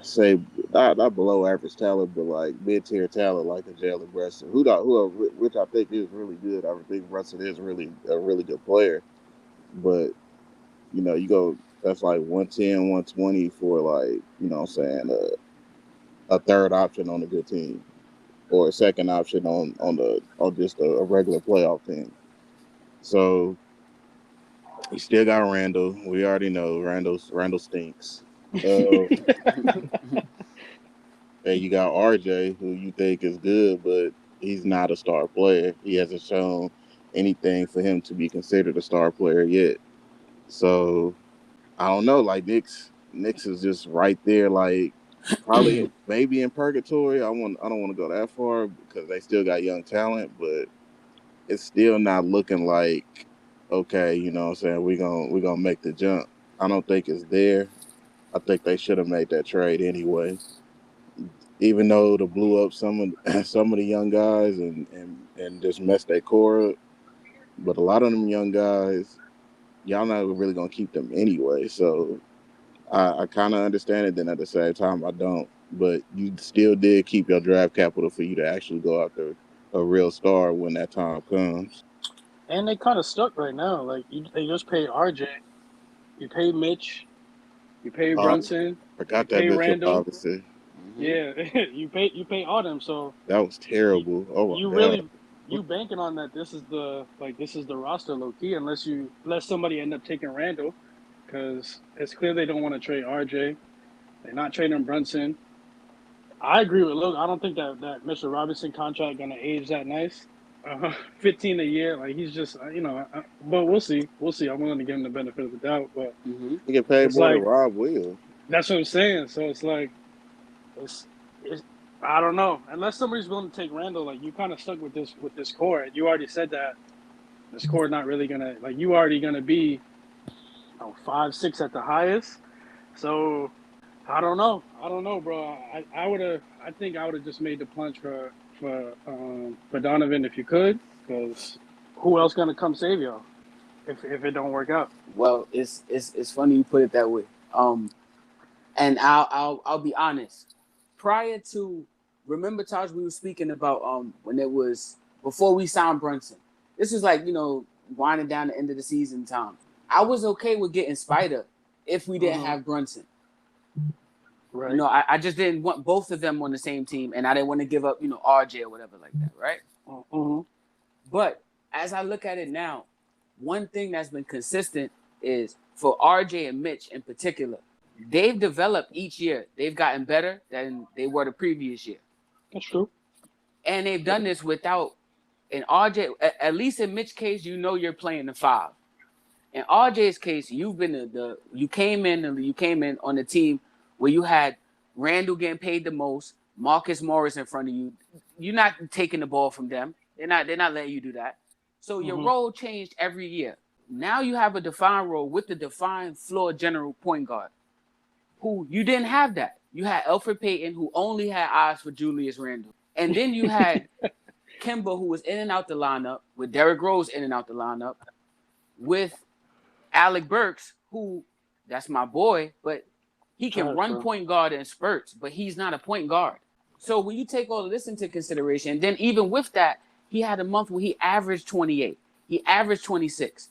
say, not below average talent, but like mid tier talent, like a Jalen Brunson, which I think is really good. I think Brunson is really a really good player, but you go, that's like 110, 120 for, like, what I'm saying, a third option on a good team, or a second option on just a regular playoff team. So you still got Randall. We already know Randall stinks. Uh, And you got RJ, who you think is good, but he's not a star player. He hasn't shown anything for him to be considered a star player yet. So I don't know. Like, Knicks is just right there. Like, probably maybe in purgatory. I don't want to go that far because they still got young talent, but it's still not looking like, okay. You know what I'm saying? We're gonna make the jump. I don't think it's there. I think they should have made that trade anyway, even though to blew up some of some of the young guys and just messed their core up. But a lot of them young guys, y'all not really gonna keep them anyway. So I kind of understand it. Then at the same time, I don't. But you still did keep your draft capital for you to actually go after a real star when that time comes. And they kind of stuck right now. Like they just paid RJ, you pay Mitch, you pay Uh, Brunson, you Forgot that pay Mitchell Randall. Robinson. Yeah, you pay all them. So That was you, terrible. Oh you my god. really you banking on that. This is the roster low key unless you let somebody end up taking Randall, because it's clear they don't want to trade RJ. They're not trading Brunson. I agree with Luke. I don't think that Mr. Robinson contract gonna age that nice. 15 a year, like he's just but we'll see. We'll see. I'm willing to give him the benefit of the doubt, but He get paid it's more than like Rob Will. that's what I'm saying. So it's like it's I don't know. Unless somebody's willing to take Randall, like you kind of stuck with this core. You already said that this core not really gonna, like, you already gonna be 5-6 at the highest. So I don't know. I don't know, bro. I think I would have just made the plunge for Donovan if you could, because who else gonna come save y'all if it don't work out? well, it's funny you put it that way. And I'll be honest. Prior to, remember, Taj, we were speaking about when it was before we signed Brunson. This was like, winding down the end of the season time. I was okay with getting Spider if we didn't have Brunson. Right. I just didn't want both of them on the same team, and I didn't want to give up, RJ or whatever like that, right? But as I look at it now, one thing that's been consistent is for RJ and Mitch in particular, they've developed each year. They've gotten better than they were the previous year. That's true. And they've done this without, in RJ, at least in Mitch's case, you're playing the 5. In RJ's case, you've been you came in on the team where you had Randall getting paid the most, Marcus Morris in front of you. You're not taking the ball from them. They're not letting you do that. So your role changed every year. Now you have a defined role with the defined floor general point guard, who you didn't have that. You had Elfrid Payton, who only had eyes for Julius Randle. And then you had Kemba, who was in and out the lineup, with Derrick Rose in and out the lineup, with Alec Burks, who, that's my boy, but he can run point guard in spurts, but he's not a point guard. So when you take all of this into consideration, then even with that, he had a month where he averaged 28. He averaged 26.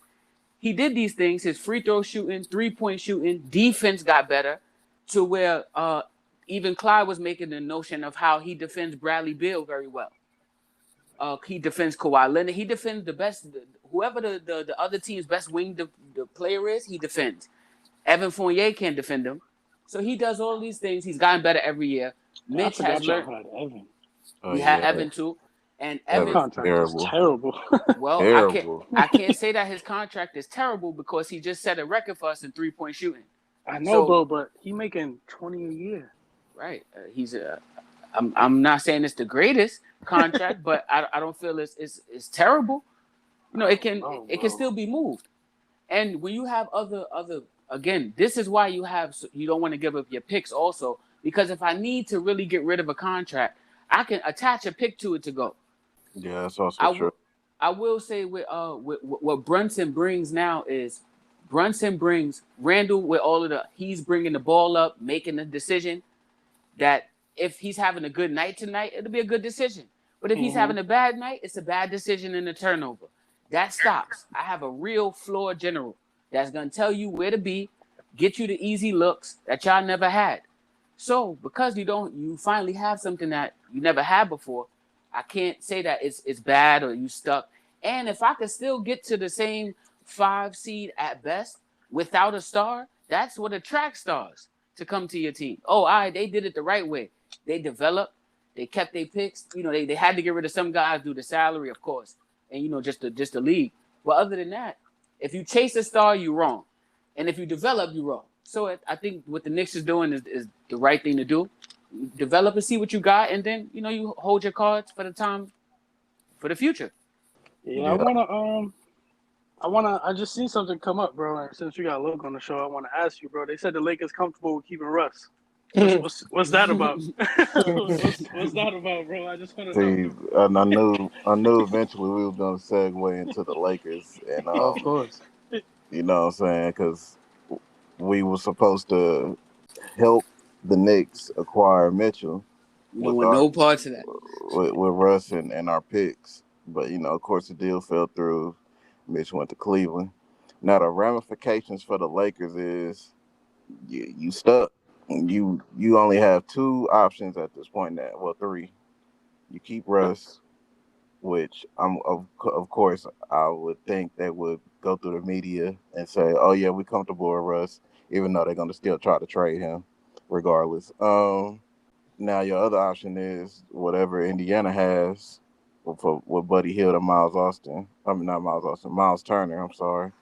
He did these things, his free throw shooting, 3-point shooting, defense got better to where even Clyde was making the notion of how he defends Bradley Beal very well. He defends Kawhi Leonard. He defends the best, whoever the other team's best wing the player is. He defends. Evan Fournier can't defend him, so he does all these things. He's gotten better every year. I Mitch has forgot y'all learned. had Evan. Oh We had yeah, Evan too, and That Evan. Evan's contract is terrible. terrible. Well, Terrible. I can't say that his contract is terrible because he just set a record for us in 3-point shooting. I know, So bro, but he making 20 a year. right, he's I'm not saying it's the greatest contract, but I don't feel it's terrible. You know, it can still be moved. And when you have other again, this is why you don't want to give up your picks also, because if I need to really get rid of a contract, I can attach a pick to it to go. Yeah, that's also I true. I will say with what Brunson brings now is Brunson brings Randall with all of he's bringing the ball up, making the decision that if he's having a good night tonight, it'll be a good decision. But if he's having a bad night, it's a bad decision and a turnover. That stops. I have a real floor general that's going to tell you where to be, get you the easy looks that y'all never had. So because you finally have something that you never had before, I can't say that it's bad or you stuck. And if I could still get to the same 5 seed at best without a star, that's what attracts stars to come to your team. Oh, all right, they did it the right way. They developed, they kept their picks. You know, they had to get rid of some guys due to salary, of course, and just the league. But other than that, if you chase a star, you're wrong, and if you develop, you're wrong. So I think what the Knicks is doing is the right thing to do. Develop and see what you got, and then you hold your cards for the time, for the future. Yeah, I just seen something come up, bro. And since you got Loc on the show, I want to ask you, bro. They said the Lakers comfortable with keeping Russ. What's that about? what's that about, bro? I just want to know. See, I knew eventually we were gonna segue into the Lakers, and Of course. you know what I'm saying, because we were supposed to help the Knicks acquire Mitchell You don't want no parts of that. with Russ and our picks, but of course the deal fell through. Mitch went to Cleveland. Now the ramifications for the Lakers is you stuck. You only have 2 options at this point now. Well, 3. You keep Russ, which of course I would think they would go through the media and say, "Oh yeah, we comfortable with Russ," even though they're gonna still try to trade him, regardless. Now your other option is whatever Indiana has with Buddy Hield and Miles Austin. I mean, not Miles Austin, Miles Turner. I'm sorry.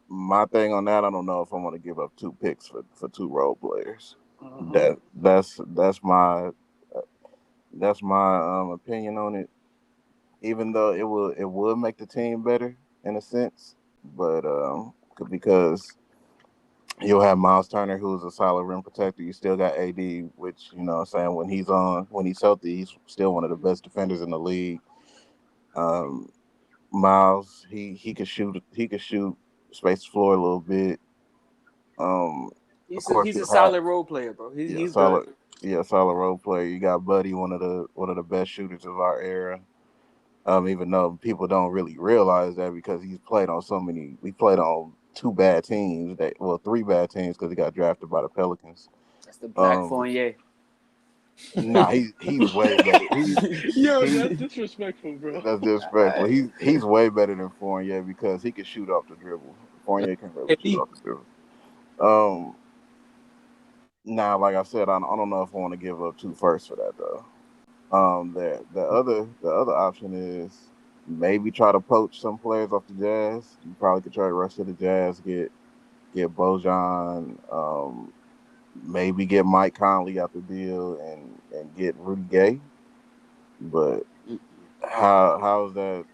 My thing on that, I don't know if I'm going to give up 2 picks for 2 role players. That's my opinion on it. Even though it would make the team better in a sense, but because you'll have Miles Turner, who's a solid rim protector. You still got AD, which I'm saying when he's healthy, he's still one of the best defenders in the league. Miles, he could shoot. He could shoot, space the floor a little bit. He's a solid role player, bro. He's solid. good. Yeah, solid role player. You got Buddy, one of the best shooters of our era. Even though people don't really realize that because he's played on we played on 2 bad teams 3 bad teams because he got drafted by the Pelicans. That's the Black Fournier. Nah, he's way better. That's disrespectful, bro. That's disrespectful. He's way better than Fournier because he can shoot off the dribble. Fournier can really shoot off the dribble. Now, like I said, I don't know if I want to give up 2 firsts for that though. The other option is maybe try to poach some players off the Jazz. You probably could try to rush to the Jazz, get Bojan, maybe get Mike Conley out the deal and get Rudy Gay. But how's that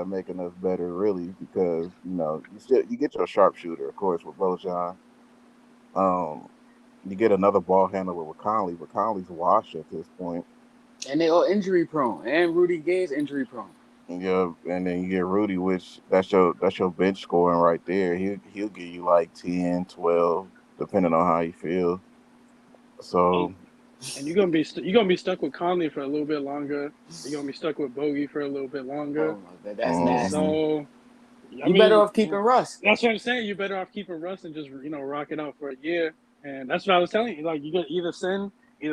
making us better really? Because you get your sharpshooter, of course, with Bojan. You get another ball handler with Conley, but Conley's washed at this point. And they all injury prone. And Rudy Gay is injury prone. Yeah, and then you get Rudy, which that's your bench scoring right there. He'll give you like 10, 12, depending on how you feel. So, and you're gonna be stuck with Conley for a little bit longer. You're gonna be stuck with Bogey for a little bit longer. Oh my God, that's nasty. So you better off keeping Russ. That's what I'm saying. You're better off keeping Russ and just rock it out for a year. And that's what I was telling you. Like you could either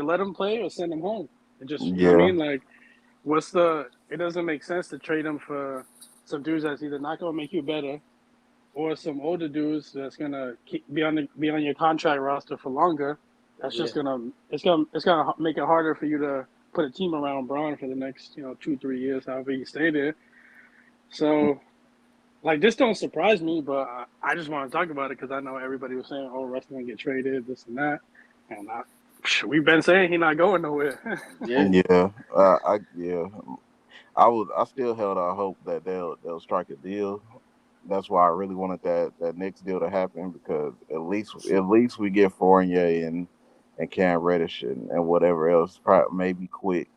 let him play or send him home. And just you know what I mean, like What's the? It doesn't make sense to trade him for some dudes that's either not gonna make you better, or some older dudes that's gonna be on your contract roster for longer. That's Yeah, just gonna make it harder for you to put a team around Braun for the next 2-3 years, however you stay there. So like this don't surprise me, but I just want to talk about it because I know everybody was saying, "Oh, Russ gonna get traded, this and that," and we've been saying he's not going nowhere. yeah. Yeah, yeah. I still held out hope that they'll strike a deal. That's why I really wanted that Knicks deal to happen because at least we get Fournier and Cam Reddish and whatever else, probably maybe quick.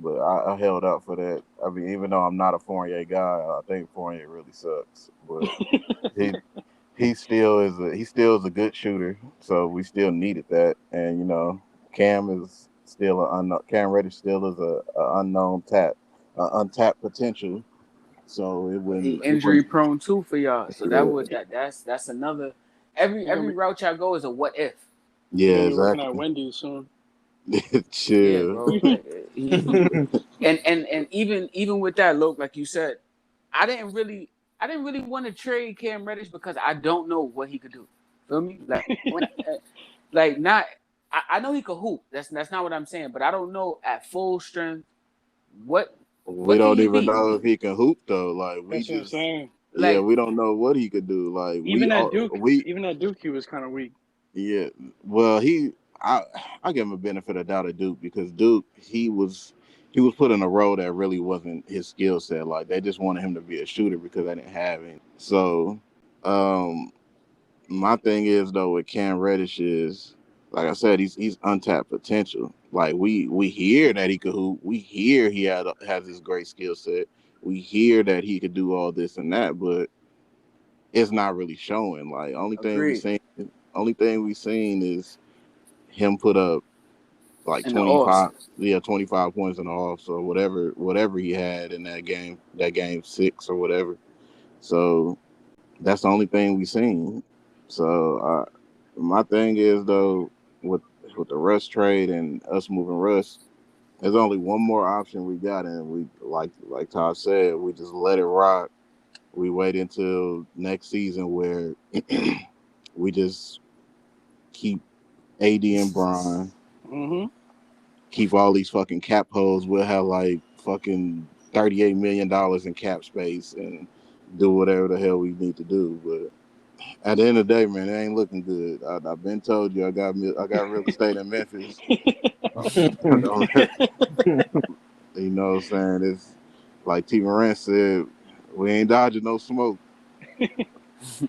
But I held out for that. I mean, even though I'm not a Fournier guy, I think Fournier really sucks. But he he still is a good shooter, so we still needed that. And Cam is still an unknown. Cam Reddish still is a unknown untapped potential. So it He wouldn't it injury wouldn't prone too for y'all. So yeah, that's another. Every route y'all go is a what if. yeah, You're gonna be working at exactly. Wendy's soon. Yeah, Chill. bro. Like, and even with that, Loc, like you said, I didn't really want to trade Cam Reddish because I don't know what he could do. Feel me? Like like not. I know he could hoop. That's not what I'm saying. But I don't know at full strength what We can don't he even be. know if he can hoop though. Like we That's what I'm just saying. yeah, Like we don't know what he could do. Like Even at Duke, he was kind of weak. yeah. Well, I give him a benefit of doubt at Duke because Duke he was put in a role that really wasn't his skill set. Like they just wanted him to be a shooter because they didn't have him. So, um, my thing is though with Cam Reddish is like I said, he's untapped potential. Like we hear that he could hoop. We hear he has this great skill set. We hear that he could do all this and that, but it's not really showing. Like agreed. only thing we seen is him put up like In the offs. 25 points in the off, so whatever he had in that game 6 or whatever. So that's the only thing we seen. So my thing is though with the Russ trade and us moving Russ, there's only one more option we got, and we like Todd said, we just let it rock. We wait until next season where we just keep AD and Bron, Hmm. keep all these fucking cap holes. We'll have like fucking $38 million in cap space and do whatever the hell we need to do. But at the end of the day, man, it ain't looking good. I've been told you I got real estate in Memphis. You know what I'm saying? It's like T. Morant said, we ain't dodging no smoke.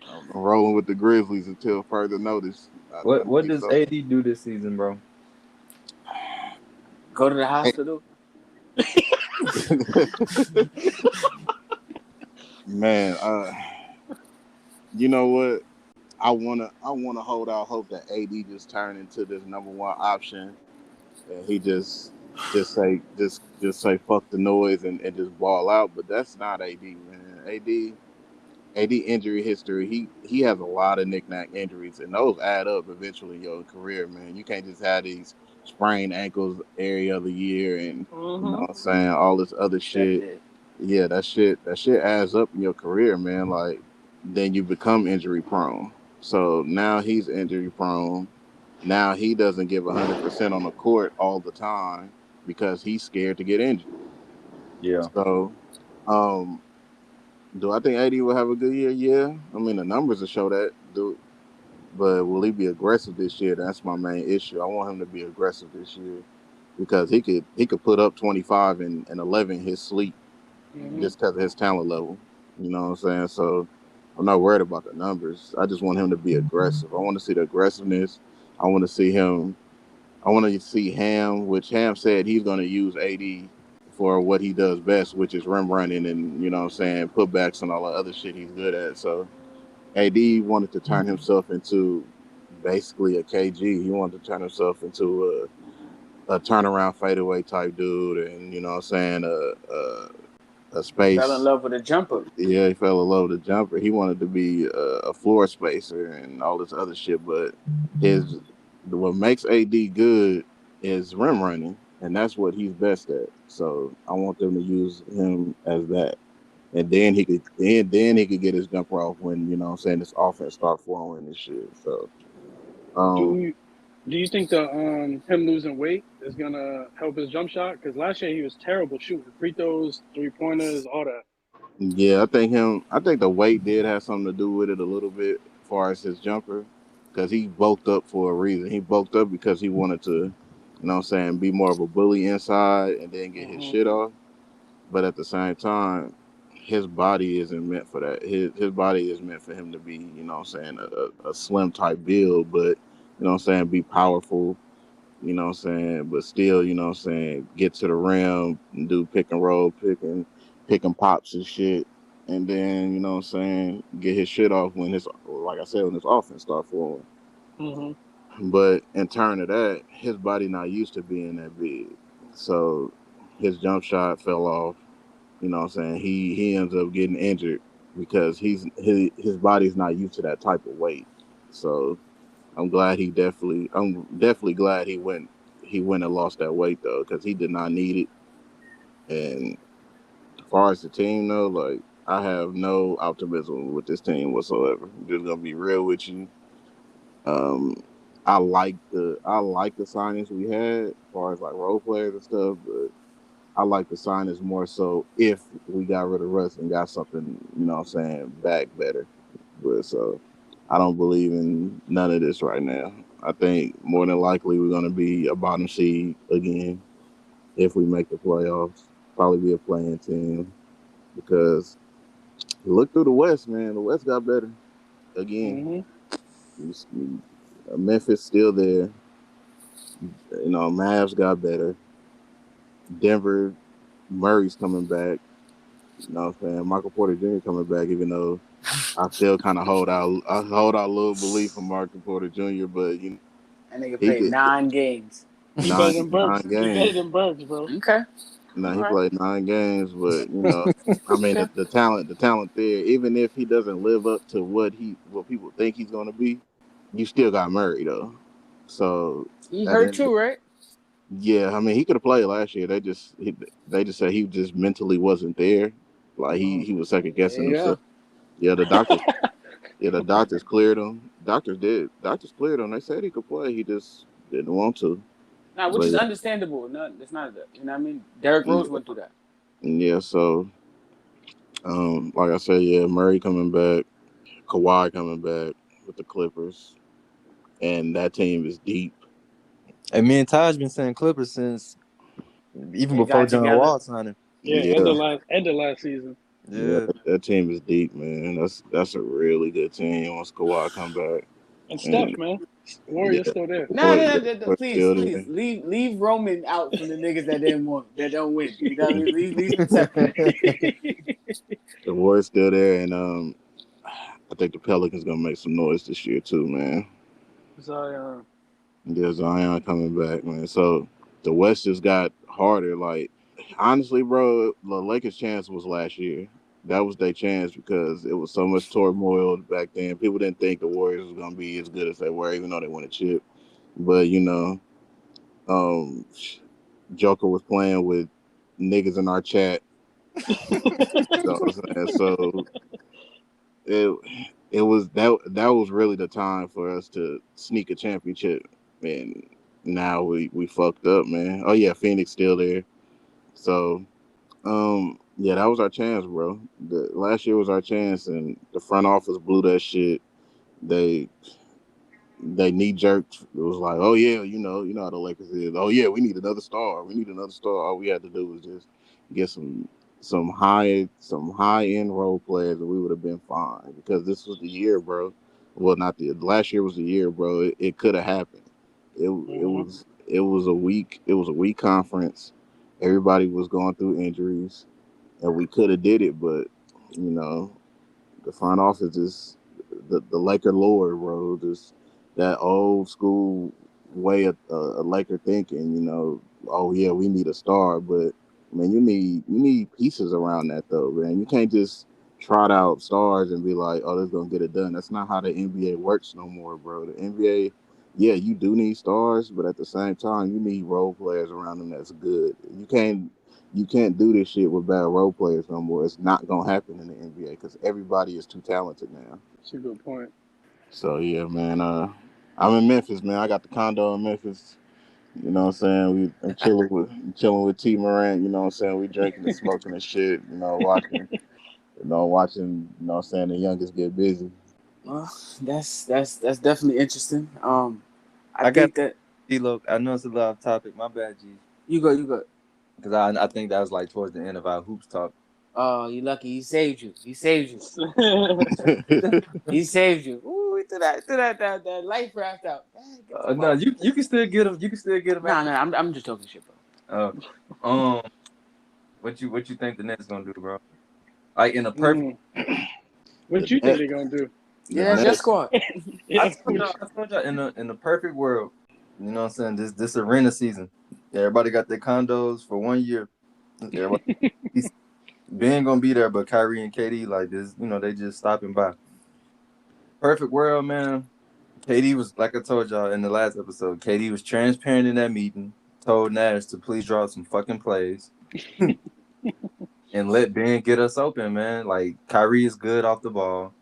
I'm rolling with the Grizzlies until further notice. I What think does so. AD do this season, bro? Go to the hospital. Man, you know what? I wanna hold out hope that AD just turn into this number one option and he just say fuck the noise and just ball out. But that's not AD, man. AD injury history. He has a lot of knick-knack injuries, and those add up eventually in your career, man. You can't just have these sprained ankles every other year, and you know Hmm. what I'm saying, all this other That shit. did. Yeah, that shit adds up in your career, man. Like then you become injury prone. So now he's injury prone. Now he doesn't give 100% on the court all the time because he's scared to get injured. Yeah. So, um, do I think AD will have a good year? Yeah. I mean, the numbers will show that. But will he be aggressive this year? That's my main issue. I want him to be aggressive this year because he could put up 25 and 11 in his sleep Hmm. just because of his talent level. You know what I'm saying? So I'm not worried about the numbers. I just want him to be aggressive. I want to see the aggressiveness. I want to see him. I want to see Ham, which Ham said he's going to use AD for what he does best, which is rim running and, you know what I'm saying, putbacks and all the other shit he's good at. So AD wanted to turn himself into basically a KG. He wanted to turn himself into a turnaround fadeaway type dude and, you know what I'm saying, a Fell in space. love with a jumper. Yeah, he fell in love with the jumper. He wanted to be a floor spacer and all this other shit. But his what makes AD good is rim running. and that's what he's best at. So I want them to use him as that, and then he could get his jumper off when you know what I'm saying this offense start flowing and shit. So um, Do do you think the him losing weight is gonna help his jump shot? Because last year he was terrible shooting free throws, 3-pointers, all that. yeah, I think the weight did have something to do with it a little bit, as far as his jumper, because he bulked up for a reason. He bulked up because he wanted to, you know what I'm saying, be more of a bully inside and then get his Hmm. shit off. But at the same time, his body isn't meant for that. His body is meant for him to be, you know what I'm saying, a slim type build, but you know what I'm saying, be powerful, you know what I'm saying, but still, you know what I'm saying, get to the rim and do pick and roll, picking pops and shit. And then, you know what I'm saying, get his shit off when his, like I said, when his offense start flowing. Hmm. But in turn of that, his body not used to being that big. So his jump shot fell off. You know what I'm saying? He ends up getting injured because his body's not used to that type of weight. So I'm definitely glad he went and lost that weight though, because he did not need it. And as far as the team though, like I have no optimism with this team whatsoever. I'm just gonna be real with you. Um, I like the signings we had as far as like role players and stuff, but I like the signings more so if we got rid of Russ and got something, you know what I'm saying, back better. But so I don't believe in none of this right now. I think more than likely we're gonna be a bottom seed again if we make the playoffs. Probably be a playing team because look through the West, man. The West got better again. Hmm. Memphis still there. You know, Mavs got better. Denver, Murray's coming back. You know what I'm saying? Michael Porter Jr. coming back, even though I still kind of hold out. I hold out a little belief in Michael Porter Jr., but you know, That nigga he played could 9 games. He better nine than nine Burks. He better games. than Burks, bro. Okay. No, he Okay. played 9 games, but you know, I mean Okay. the talent there. Even if he doesn't live up to what people think he's going to be, you still got Murray though. So He at the hurt end, too, right? yeah, I mean he could have played last year. They just said he just mentally wasn't there. Like he was second There guessing you himself. go. Yeah, the doctors. Yeah, the doctors cleared him. Doctors did. Doctors cleared him. They said he could play. He just didn't want to. Now, which But is yeah, understandable. No, it's not. You know what I mean? Derrick Rose yeah, went through that. yeah. So, like I said, yeah, Murray coming back, Kawhi coming back with the Clippers, and that team is deep. And me and Taj been saying Clippers since even They before got John together. Wall signed him. Yeah, Yeah, end of last season. yeah, Yeah. that team is deep, man. That's a really good team once Kawhi come back, And Steph, and man. yeah, Warriors still there. No, no, yeah, no, no, no, we're please, still please there. leave Roman out from the niggas that didn't want, that don't win. You know what I mean? Leave them separate. The Warriors still there, and I think the Pelicans gonna make some noise this year too, man. Zion. There's Zion coming back, man. So the West just got harder. Like honestly, bro, the Lakers' chance was last year. That was their chance because it was so much turmoil back then. People didn't think the Warriors was gonna be as good as they were, even though they won a chip. But you know, um, Joker was playing with niggas in our chat. You know what I'm saying? So it that was really the time for us to sneak a championship, and now we fucked up, man. Oh yeah, Phoenix still there. So yeah, that was our chance, bro. The last year was our chance, and the front office blew that shit. They they knee jerked. It was like, oh yeah, you know how the Lakers is. Oh yeah, we need another star. We need another star. All we had to do was just get some high end role players, and we would have been fine. Because this was the year, bro. Well, not the last year was the year, bro. It could have happened. Hmm. It was a weak conference. Everybody was going through injuries, and we could have did it, but you know the front office is the Laker lore, bro. Just that old school way of Laker thinking. You know, oh yeah, we need a star, but man, you need pieces around that though, man. You can't just trot out stars and be like, oh, this gonna get it done. That's not how the NBA works no more, bro. The NBA yeah, you do need stars, but at the same time, you need role players around them that's good. You can't do this shit with bad role players no more. It's not gonna happen in the NBA because everybody is too talented now. That's a good point. So yeah, man. I'm in Memphis, man. I got the condo in Memphis. You know what I'm saying? I'm chilling with T Morant. You know what I'm saying? We drinking and smoking and shit. Watching. You know what I'm saying? The youngest get busy. Well, that's definitely interesting. I got think that D Loc. I know it's a little off topic. My bad, G. you go. Because I think that was like towards the end of our hoops talk. Oh, you lucky. He saved you. He saved you. He saved you. Ooh, he threw that life raft out. No, you can still get them. You can still get them. No, I'm just talking shit, bro. What you think the Nets gonna do, bro? Like in a perfect. What you think they're gonna do? Yeah, that's your squad. Yeah. I told y'all in the perfect world, you know what I'm saying? This arena season. Everybody got their condos for 1 year. Everybody, Ben gonna be there, but Kyrie and KD like this, they just stopping by. Perfect world, man. KD was, like I told y'all in the last episode, KD was transparent in that meeting, told Nash to please draw some fucking plays. And let Ben get us open, man. Like Kyrie is good off the ball.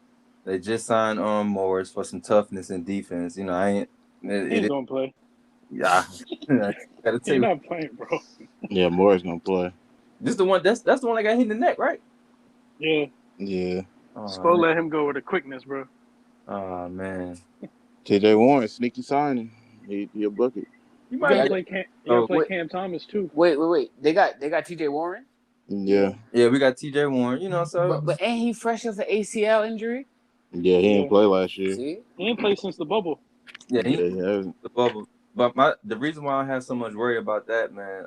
They just signed on Morris for some toughness and defense. You know, He's gonna play. Yeah. Gotta tell He's you. not playing, bro. Yeah, Moore's gonna play. This the one that's the one that got hit in the neck, right? Yeah. Yeah. Spo let him go with the quickness, bro. Oh man. TJ Warren, sneaky signing. He a bucket. You might play Cam Thomas too. Wait. They got TJ Warren. Yeah. Yeah, we got TJ Warren. You know, so But ain't he fresh as an ACL injury? Yeah, he didn't play last year. See, he ain't played since the bubble. Yeah, he hasn't. the bubble. But the reason why I have so much worry about that, man,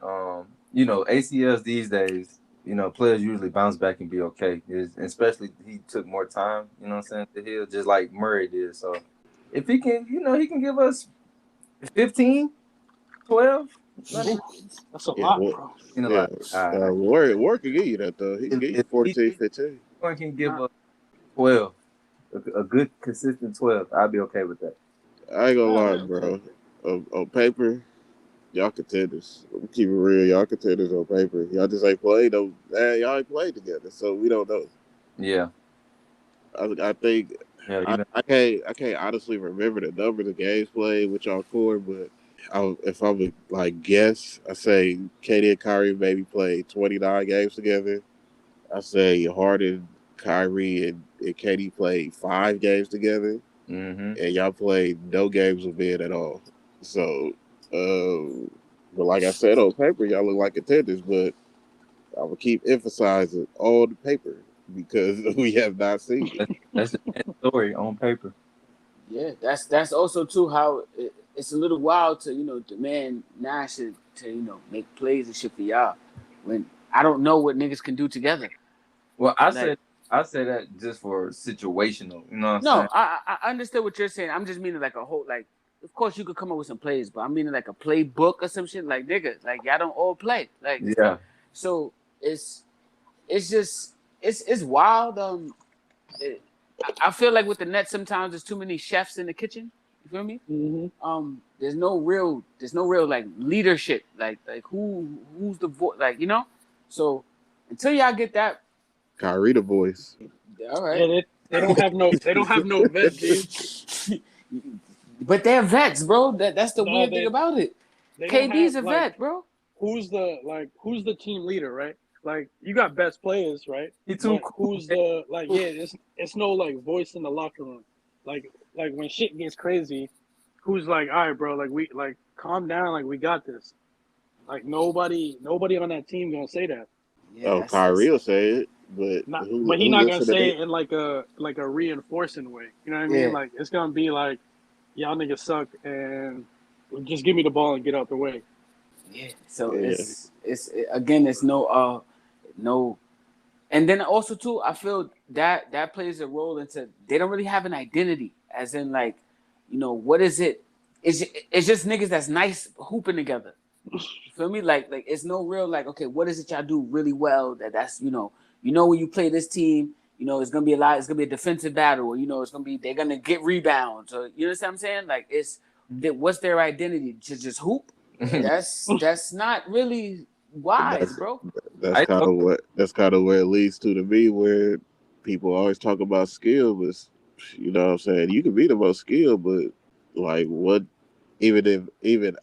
ACLs these days, players usually bounce back and be okay. Especially he took more time, you know what I'm saying, to heal, just like Murray did. So if he can, he can give us 15, 12. That's a lot, bro. Warren can give you that though. He can give you 14, 15. Warren can give us 12. A good consistent 12. I'll be okay with that. I ain't gonna lie, bro. On paper, y'all contenders. Keep it real, y'all contenders on paper. Y'all just ain't played though. Y'all ain't played together, so we don't know. Yeah. I think I can't honestly remember the numbers of games played with y'all core, but if I would guess, I say KD and Kyrie maybe played 29 games together. I say Harden, Kyrie, and KD played 5 games together, and y'all played no games with Ben at all. So, but like I said, on paper, y'all look like contenders, but I will keep emphasizing on the paper because we have not seen it. That's the story on paper. Yeah, that's also too how it's a little wild to demand Nash to make plays and shit for y'all when I don't know what niggas can do together. Well, I said that just for situational. You know what I'm saying? I understand what you're saying. I'm just meaning like a whole of course you could come up with some plays, but I'm meaning like a playbook or some shit. Like nigga, like y'all don't all play. Like yeah. So it's just it's wild. I feel like with the Nets sometimes there's too many chefs in the kitchen. You feel me? Mm-hmm. There's no real like leadership. Like who's the voice? So until y'all get that, Kyrie the voice. all right. Yeah, they don't have no vet, dude. But they're vets, bro. That's the weird thing about it. KD's a vet, bro. Who's the team leader, right? Like you got best players, right? Who's the it's no like voice in the locker room. Like when shit gets crazy, who's like, all right, bro, like we calm down, like we got this. Like nobody on that team gonna say that. Yeah, Kyrie will say it, but he's not gonna say it in like a reinforcing way. You know what I mean? Like it's gonna be like, y'all niggas suck, and just give me the ball and get out the way. Yeah. So it's no, and then also too, I feel that plays a role into they don't really have an identity, as in what is it? It's just niggas that's nice hooping together. You feel me? Like it's no real okay, what is it y'all do really well? That's when you play this team, it's gonna be a defensive battle, or it's gonna be they're gonna get rebounds, or you know what I'm saying? Like it's what's their identity? To just hoop? That's not really wise, That's bro. that's kind of where it leads to me, where people always talk about skill, but you know what I'm saying, you can be the most skilled, but like what? Even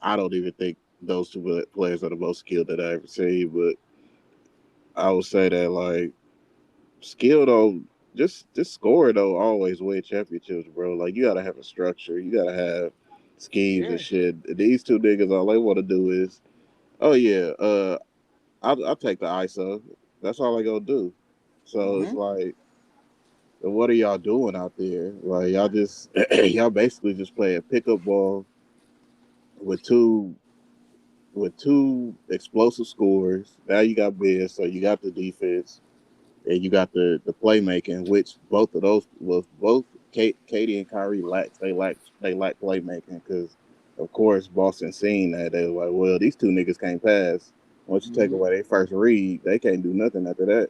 I don't even think those two players are the most skilled that I ever seen, but I would say that like skill though, just score though always win championships, bro. Like you gotta have a structure, you gotta have schemes Yeah. and shit. These two niggas, all they want to do is, oh yeah, I'll take the ISO. That's all I gonna do. So it's Mm-hmm. like, what are y'all doing out there? Like y'all just y'all basically just playing pickup ball with two explosive scores. Now you got Ben, so you got the defense and you got the playmaking, which both of those was both Katie and Kyrie lacks. They lack playmaking because, of course, Boston seen that they were like, well, these two niggas can't pass. Once you take Mm-hmm. away their first read, they can't do nothing after that.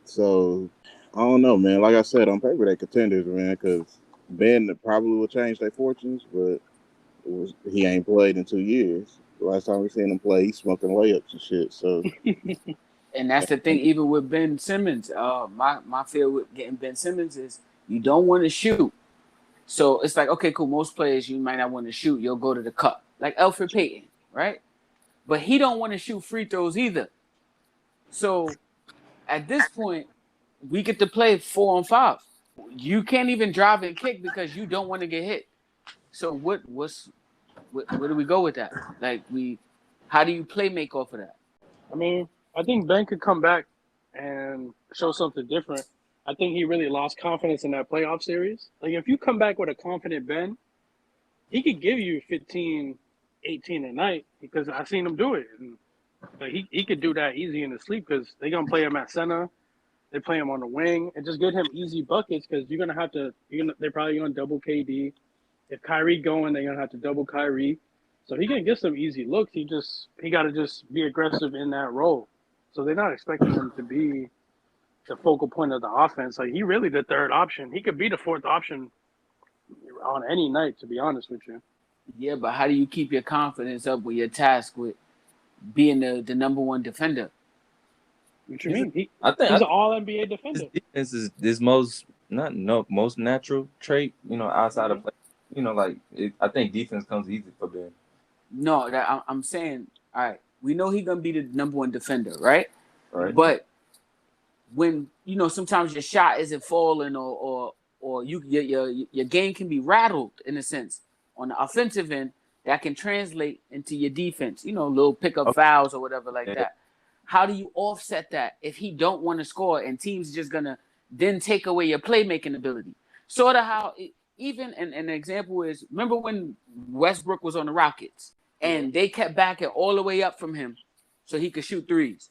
So I don't know, man. Like I said, on paper they contenders, man, because Ben probably will change their fortunes, but he ain't played in 2 years. The last time we seen him play, he's smoking layups and shit. So And that's the thing, even with Ben Simmons. My fear with getting Ben Simmons is you don't want to shoot. So it's like, okay, cool. Most players you might not want to shoot. You'll go to the cup, like Elfrid Payton, right? But he don't want to shoot free throws either. So at this point, we get to play 4-on-5. You can't even drive and kick because you don't want to get hit. So where do we go with that? Like how do you play make off of that? I mean, I think Ben could come back and show something different. I think he really lost confidence in that playoff series. Like, if you come back with a confident Ben, he could give you 15, 18 a night because I've seen him do it. And like, he could do that easy in his sleep because they're going to play him at center. They play him on the wing and just get him easy buckets because they're probably going to double KD. If Kyrie going, they're going to have to double Kyrie. So he can get some easy looks. He got to just be aggressive in that role. So they're not expecting him to be the focal point of the offense. Like, he really the third option. He could be the fourth option on any night, to be honest with you. Yeah, but how do you keep your confidence up with your task with being the number one defender? What you mean? He's I an all NBA his defender. defense is this most natural trait, outside of play. I think defense comes easy for Ben. No, I'm saying, all right, we know he's gonna be the number one defender, right? Right. But when sometimes your shot isn't falling or your game can be rattled in a sense on the offensive end, that can translate into your defense. Little pickup fouls or whatever like that. How do you offset that if he don't want to score and teams just gonna then take away your playmaking ability? Sort of how even an example is, remember when Westbrook was on the Rockets and they kept backing all the way up from him so he could shoot threes.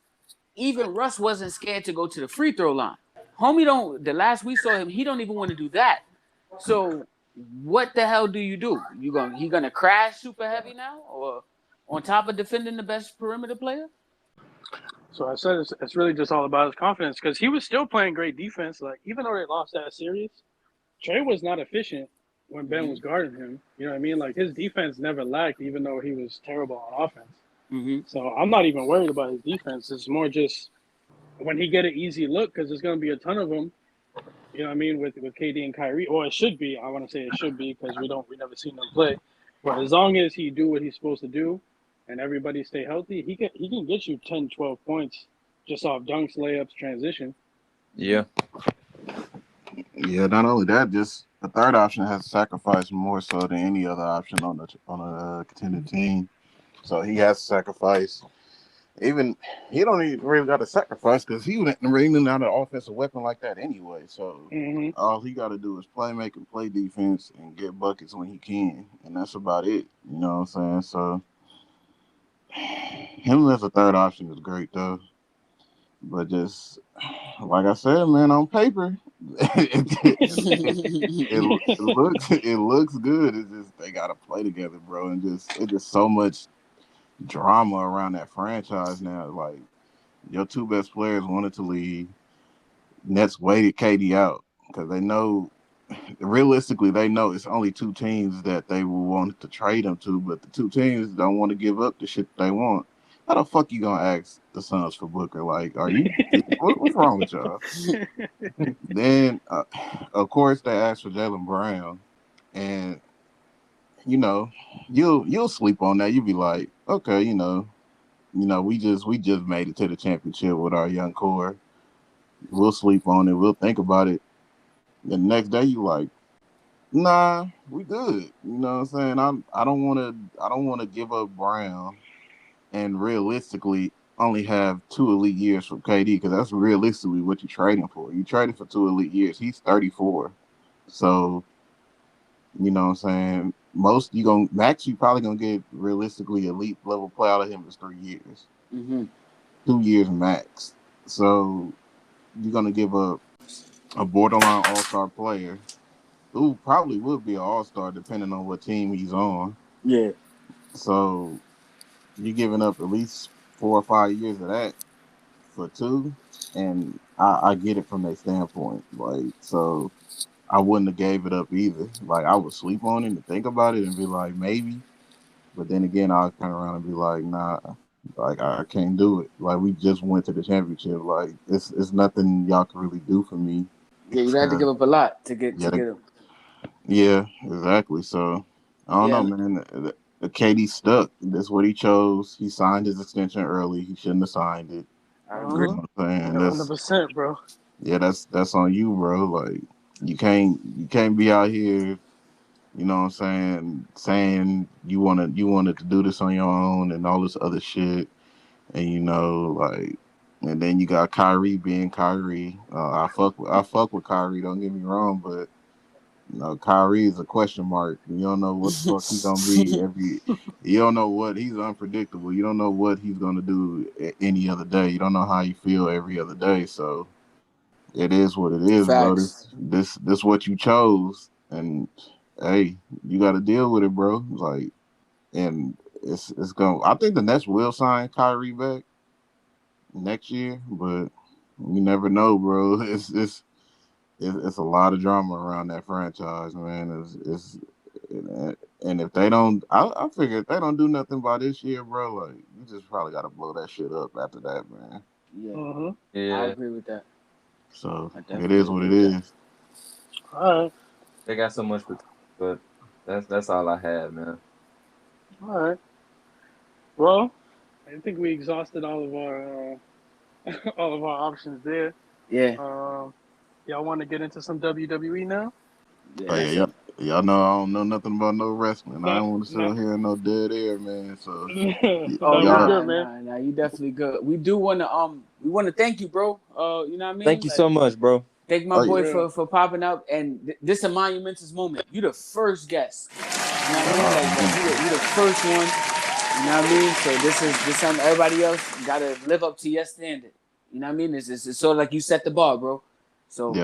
Even Russ wasn't scared to go to the free throw line. Homie the last we saw him, he don't even want to do that. So what the hell do? He gonna crash super heavy now, or on top of defending the best perimeter player? So I said it's really just all about his confidence because he was still playing great defense. Like, even though they lost that series, Trey was not efficient when Ben was guarding him. You know what I mean? Like, his defense never lacked, even though he was terrible on offense. Mm-hmm. So I'm not even worried about his defense. It's more just when he get an easy look, because there's going to be a ton of them. You know what I mean? With KD and Kyrie, or it should be. I want to say it should be because we never seen them play. But as long as he do what he's supposed to do, and everybody stay healthy, he can get you 10, 12 points just off dunks, layups, transition. Yeah. yeah, not only that, just the third option has sacrificed more so than any other option on a contending team. So he has to sacrifice. Even he don't even really got to sacrifice because he wasn't really not an offensive weapon like that anyway. So all he got to do is play, make and play defense and get buckets when he can, and that's about it. You know what I'm saying? So him as a third option is great though. But just like I said, man, on paper, it looks good. It's just they gotta play together, bro, and it's just so much drama around that franchise now. Like your two best players wanted to leave. Nets waited KD out because they know realistically, they know it's only two teams that they will want to trade him to, but the two teams don't want to give up the shit that they want. How the fuck you gonna ask the Suns for Booker? Like, are you? What's wrong with y'all? Then, of course, they asked for Jaylen Brown, and you'll sleep on that. You'll be like, okay, we just made it to the championship with our young core. We'll sleep on it. We'll think about it. The next day, you like, nah, we good. You know what I'm saying? I don't wanna give up Brown and realistically only have 2 elite years from KD because that's realistically what you're trading for. You traded for 2 elite years. He's 34, so you know what I'm saying. You probably gonna get realistically elite level play out of him is 3 years, 2 years max. So you're gonna give up a borderline all-star player who probably would be an all-star depending on what team he's on. Yeah. So you're giving up at least 4 or 5 years of that for two, and I get it from that standpoint. Like, so I wouldn't have gave it up either. Like, I would sleep on it and think about it and be like, maybe. But then again, I'll turn around and be like, nah, like I can't do it. Like, we just went to the championship. Like, it's nothing y'all can really do for me. Yeah, you had to give up a lot to get Yeah, him. Yeah, exactly. So I don't know, man. The KD stuck. That's what he chose. He signed his extension early. He shouldn't have signed it. I agree. You know what I'm saying? 100%, bro. Yeah, that's on you, bro. Like, you can't be out here, you know what I'm saying you wanted to do this on your own and all this other shit. And like, and then you got Kyrie being Kyrie. I fuck with Kyrie, don't get me wrong, but Kyrie is a question mark. You don't know what the fuck he's gonna be you don't know what he's unpredictable. You don't know what he's gonna do any other day. You don't know how you feel every other day. So it is what it is, bro. Facts. This what you chose, and hey, you got to deal with it, bro. Like, and it's going. I think the Nets will sign Kyrie back next year, but you never know, bro. It's a lot of drama around that franchise, man. And if they don't, I figure if they don't do nothing by this year, bro, like you just probably got to blow that shit up after that, man. Yeah. Yeah, I agree with that. So it is what it is. All right. they got so much, but that's all I had, man. All right. Well, I think we exhausted all of our all of our options there. Yeah. Y'all want to get into some WWE now? Oh yeah, y'all know I don't know nothing about no wrestling. I don't want to sit No. here in no dead air, man. So Oh You y'all, good, man. nah, you definitely good. We do want to we want to thank you, bro. You know what I mean? Thank you so much, bro. Thank my Oh, boy yeah. for popping up, and this is a monumentous moment. You the first guest. You know what I mean? Like you the first one. You know what I mean? So this is something everybody else gotta live up to your standard. You know what I mean? It's sort of like you set the bar, bro. So yeah.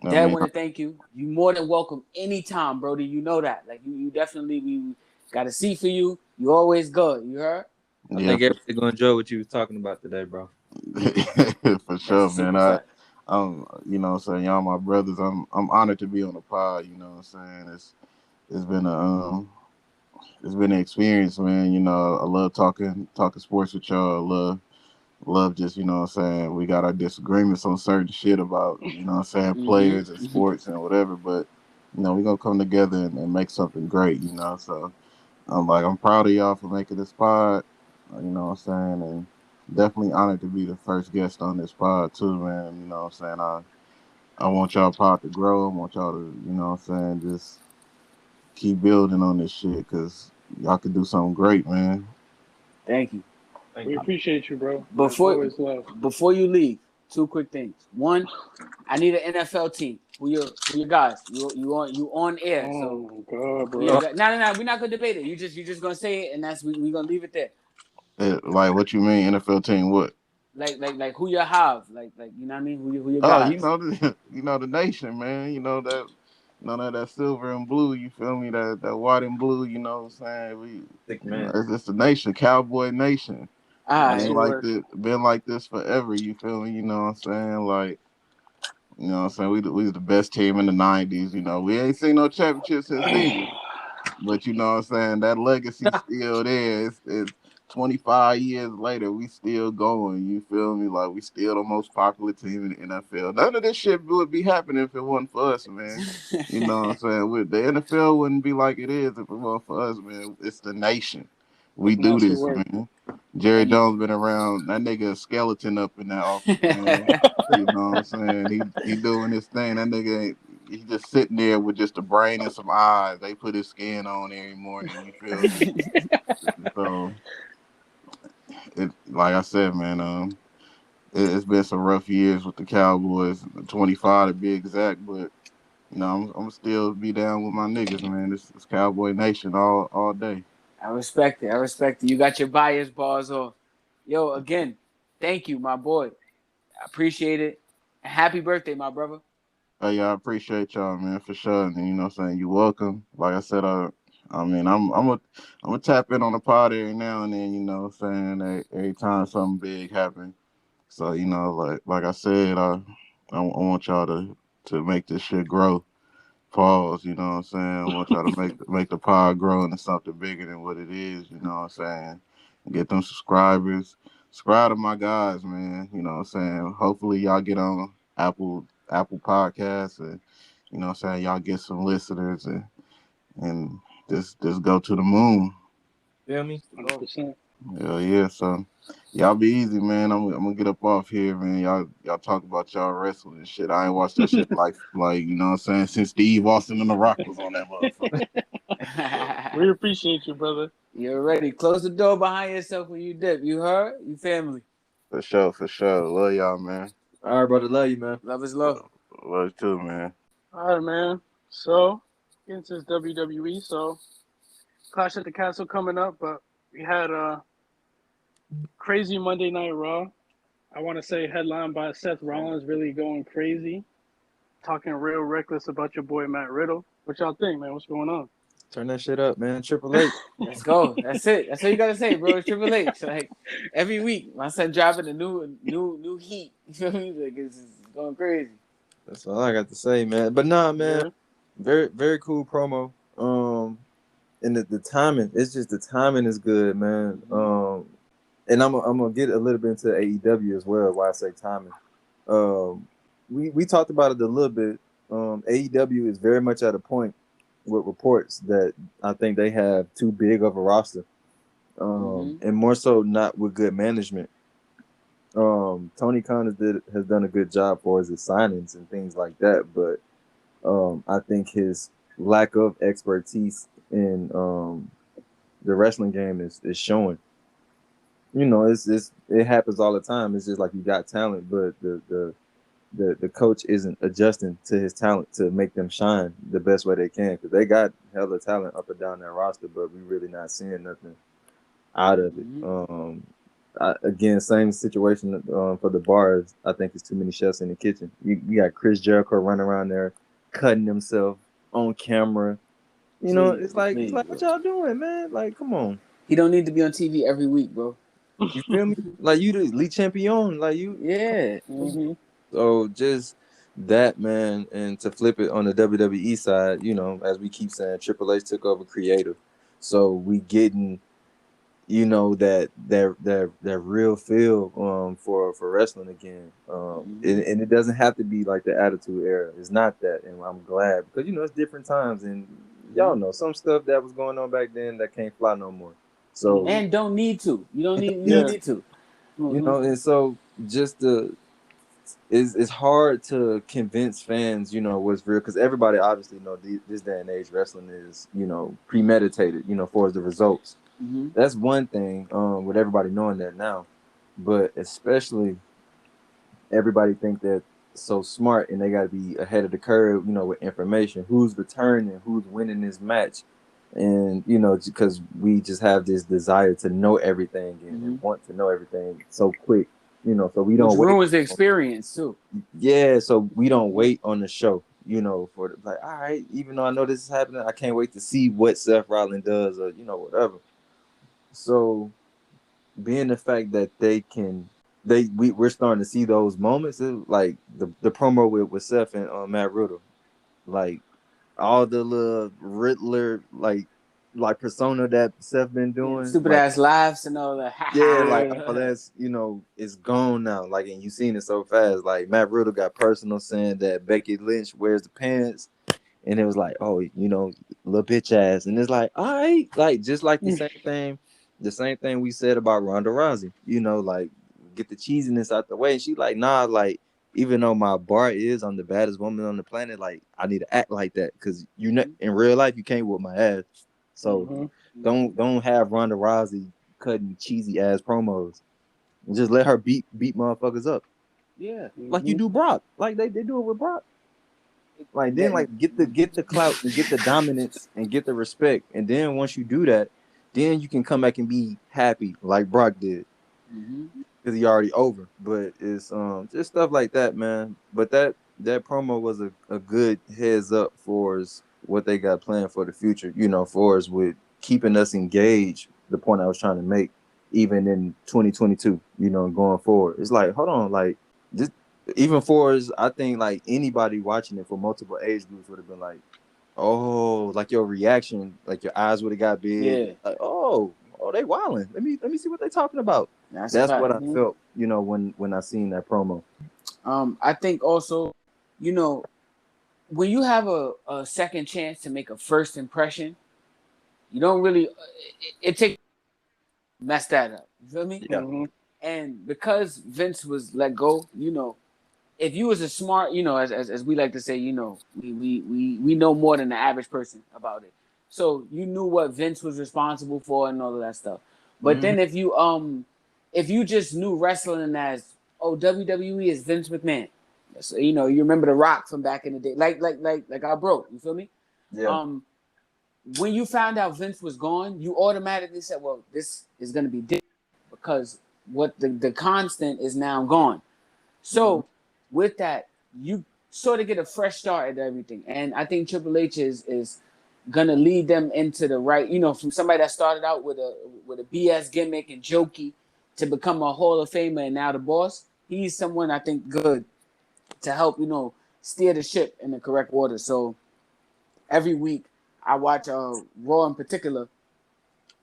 I Dad, mean, want to thank you. You more than welcome anytime, Brody. You know that. Like you definitely we got a seat for you. You always good. You heard? I yeah, think everybody gonna enjoy what you was talking about today, bro. for sure, That's a man. super fact. You know what I'm saying, y'all my brothers. I'm honored to be on the pod. You know what I'm saying? It's been it's been an experience, man. I love talking sports with y'all. I love just, you know what I'm saying, we got our disagreements on certain shit about, you know what I'm saying, players and sports and whatever, but we're gonna come together and make something great, so I'm proud of y'all for making this pod, you know what I'm saying, and definitely honored to be the first guest on this pod too, man. You know what I'm saying, I want y'all pod to grow. I want y'all to, you know what I'm saying, just keep building on this shit because y'all can do something great, man. Thank you. We appreciate you, bro. Before Always love. before you leave, two quick things. One, I need an NFL team. Who your guys? You on air? So Oh God, bro. no. We're not gonna debate it. You just gonna say it, and that's we gonna leave it there. Like, what you mean, NFL team? What? Like who you have? Like you know what I mean? Who your Oh, guys? the nation, man. That silver and blue. You feel me? That white and blue. You know what I'm saying? Sick man. It's the nation, Cowboy Nation. Ah, Been like this forever. You feel me? You know what I'm saying? You know what I'm saying? We was the best team in the 90s. You know, we ain't seen no championship since then. But you know what I'm saying? That legacy's still there. It's 25 years later. We still going. You feel me? Like, we still the most popular team in the NFL. None of this shit would be happening if it wasn't for us, man. You know what I'm saying? The NFL wouldn't be like it is if it wasn't for us, man. It's the nation. We do That's the this, word. man. Jerry And you- Jones been around. That nigga a skeleton up in that office, man. You know what I'm saying? He doing his thing. That nigga ain't. He just sitting there with just a brain and some eyes. They put his skin on every morning. You feel me? So, like I said, man, it's been some rough years with the Cowboys. 25 to be exact, but you know, I'm still be down with my niggas, man. It's Cowboy Nation all day. I respect it. I respect it. You got your bias bars off. Yo, again, thank you, my boy. I appreciate it. Happy birthday, my brother. Hey, I appreciate y'all, man, for sure. And you know, what I'm saying, you welcome. Like I said, I mean, I'm a tap in on the pod every now and then. You know, what I'm saying, every time something big happens. So you know, like I said, I want y'all to make this shit grow. Pause. You know what I'm saying? I want y'all to make the pod grow into something bigger than what it is. You know what I'm saying? Get them subscribers. Subscribe to my guys, man. You know what I'm saying? Hopefully y'all get on Apple Podcasts and you know what I'm saying, y'all get some listeners and just go to the moon. Feel me? 100%. Hell yeah, so y'all be easy, man. I'm gonna get up off here, man. Y'all talk about y'all wrestling and shit. I ain't watched that shit like you know what I'm saying, since Steve Austin and The Rock was on that motherfucker. We appreciate you, brother. You're ready. Close the door behind yourself when you dip. You heard? You family. For sure, for sure. Love y'all, man. All right, brother. Love you, man. Love is love. Love you too, man. All right, man. So, getting to this WWE. So, Clash at the Castle coming up, but we had a crazy Monday Night Raw. I want to say headlined by Seth Rollins really going crazy, talking real reckless about your boy Matt Riddle. What y'all think, man? What's going on? Turn that shit up, man. Triple H. Let's go. That's it. That's all you gotta say, bro. It's Triple H. Like every week, my son dropping a new heat. You feel me? Like it's going crazy. That's all I got to say, man. But nah, man. Yeah. Very, very cool promo. And the timing, it's just the timing is good, man. And I'm gonna get a little bit into AEW as well. Why I say timing. We talked about it a little bit. AEW is very much at a point with reports that I think they have too big of a roster, and more so not with good management. Tony Khan has done a good job for his signings and things like that, but I think his lack of expertise in the wrestling game is showing. You know, it happens all the time. It's just like you got talent, but the coach isn't adjusting to his talent to make them shine the best way they can, because they got hella talent up and down that roster, but we really not seeing nothing out of it. Again, same situation for the bars. I think it's too many chefs in the kitchen. You got Chris Jericho running around there cutting himself on camera. You know, it's like what y'all doing, man? Like, come on. He don't need to be on TV every week, bro. You feel me? Like, you the lead champion. Like, you. Yeah. So just that, man, and to flip it on the WWE side, you know, as we keep saying, Triple H took over creative, so we getting, you know, that real feel for wrestling again. And it doesn't have to be like the Attitude Era. It's not that, and I'm glad, because you know it's different times, and y'all know some stuff that was going on back then that can't fly no more. So and don't need to. You don't need. You Yeah. need to. you know, and so just it's hard to convince fans, you know, what's real, because everybody obviously know this day and age wrestling is, you know, premeditated, you know, for the results. That's one thing, with everybody knowing that now, but especially everybody think that so smart and they got to be ahead of the curve, you know, with information, who's returning, who's winning this match, and you know, because we just have this desire to know everything and want to know everything so quick, you know, so we don't Which wait. ruins the experience too. Yeah, so we don't wait on the show, you know, for like, all right, even though I know this is happening, I can't wait to see what Seth Rollins does, or you know, whatever. So being the fact that they can we're starting to see those moments. Like the promo with Seth and Matt Riddle, like all the little Riddler like persona that Seth been doing, Stupid like ass laughs and all that. yeah, like all that's it's gone now. Like, and you seen it so fast. Like Matt Riddle got personal saying that Becky Lynch wears the pants, and it was like, oh, little bitch ass, and it's like, all right, like just like the same thing we said about Ronda Rousey. Like get the cheesiness out the way. And she like, nah, like even though my bar is I'm the baddest woman on the planet, like I need to act like that because in real life you can't whoop my ass. So don't have Ronda Rousey cutting cheesy ass promos. And just let her beat motherfuckers up. Yeah. Like you do Brock. Like they do it with Brock. Like then like get the clout and get the dominance and get the respect. And then once you do that, then you can come back and be happy like Brock did. Because he already over. But it's just stuff like that, man. But that promo was a good heads up for us what they got planned for the future, for us with keeping us engaged, the point I was trying to make, even in 2022, going forward. It's like, hold on, like just even for us, I think like anybody watching it for multiple age groups would have been like, oh, like your reaction, like your eyes would have got big. Yeah. Like, oh, they wilding. Let me see what they talking about. That's what I felt, when I seen that promo. I think also, when you have a second chance to make a first impression, you don't really it takes mess that up. You feel me? Yeah. And because Vince was let go, if you was a smart, as we like to say, we know more than the average person about it. So you knew what Vince was responsible for and all of that stuff. But then if you just knew wrestling as WWE is Vince McMahon, so, you remember The Rock from back in the day, like I broke. You feel me? Yeah. When you found out Vince was gone, you automatically said, well, this is going to be different because what the constant is now gone. So with that, you sort of get a fresh start at everything. And I think Triple H is going to lead them into the right, from somebody that started out with a BS gimmick and jokey to become a Hall of Famer and now the boss. He's someone I think good to help, steer the ship in the correct order. So every week, I watch Raw in particular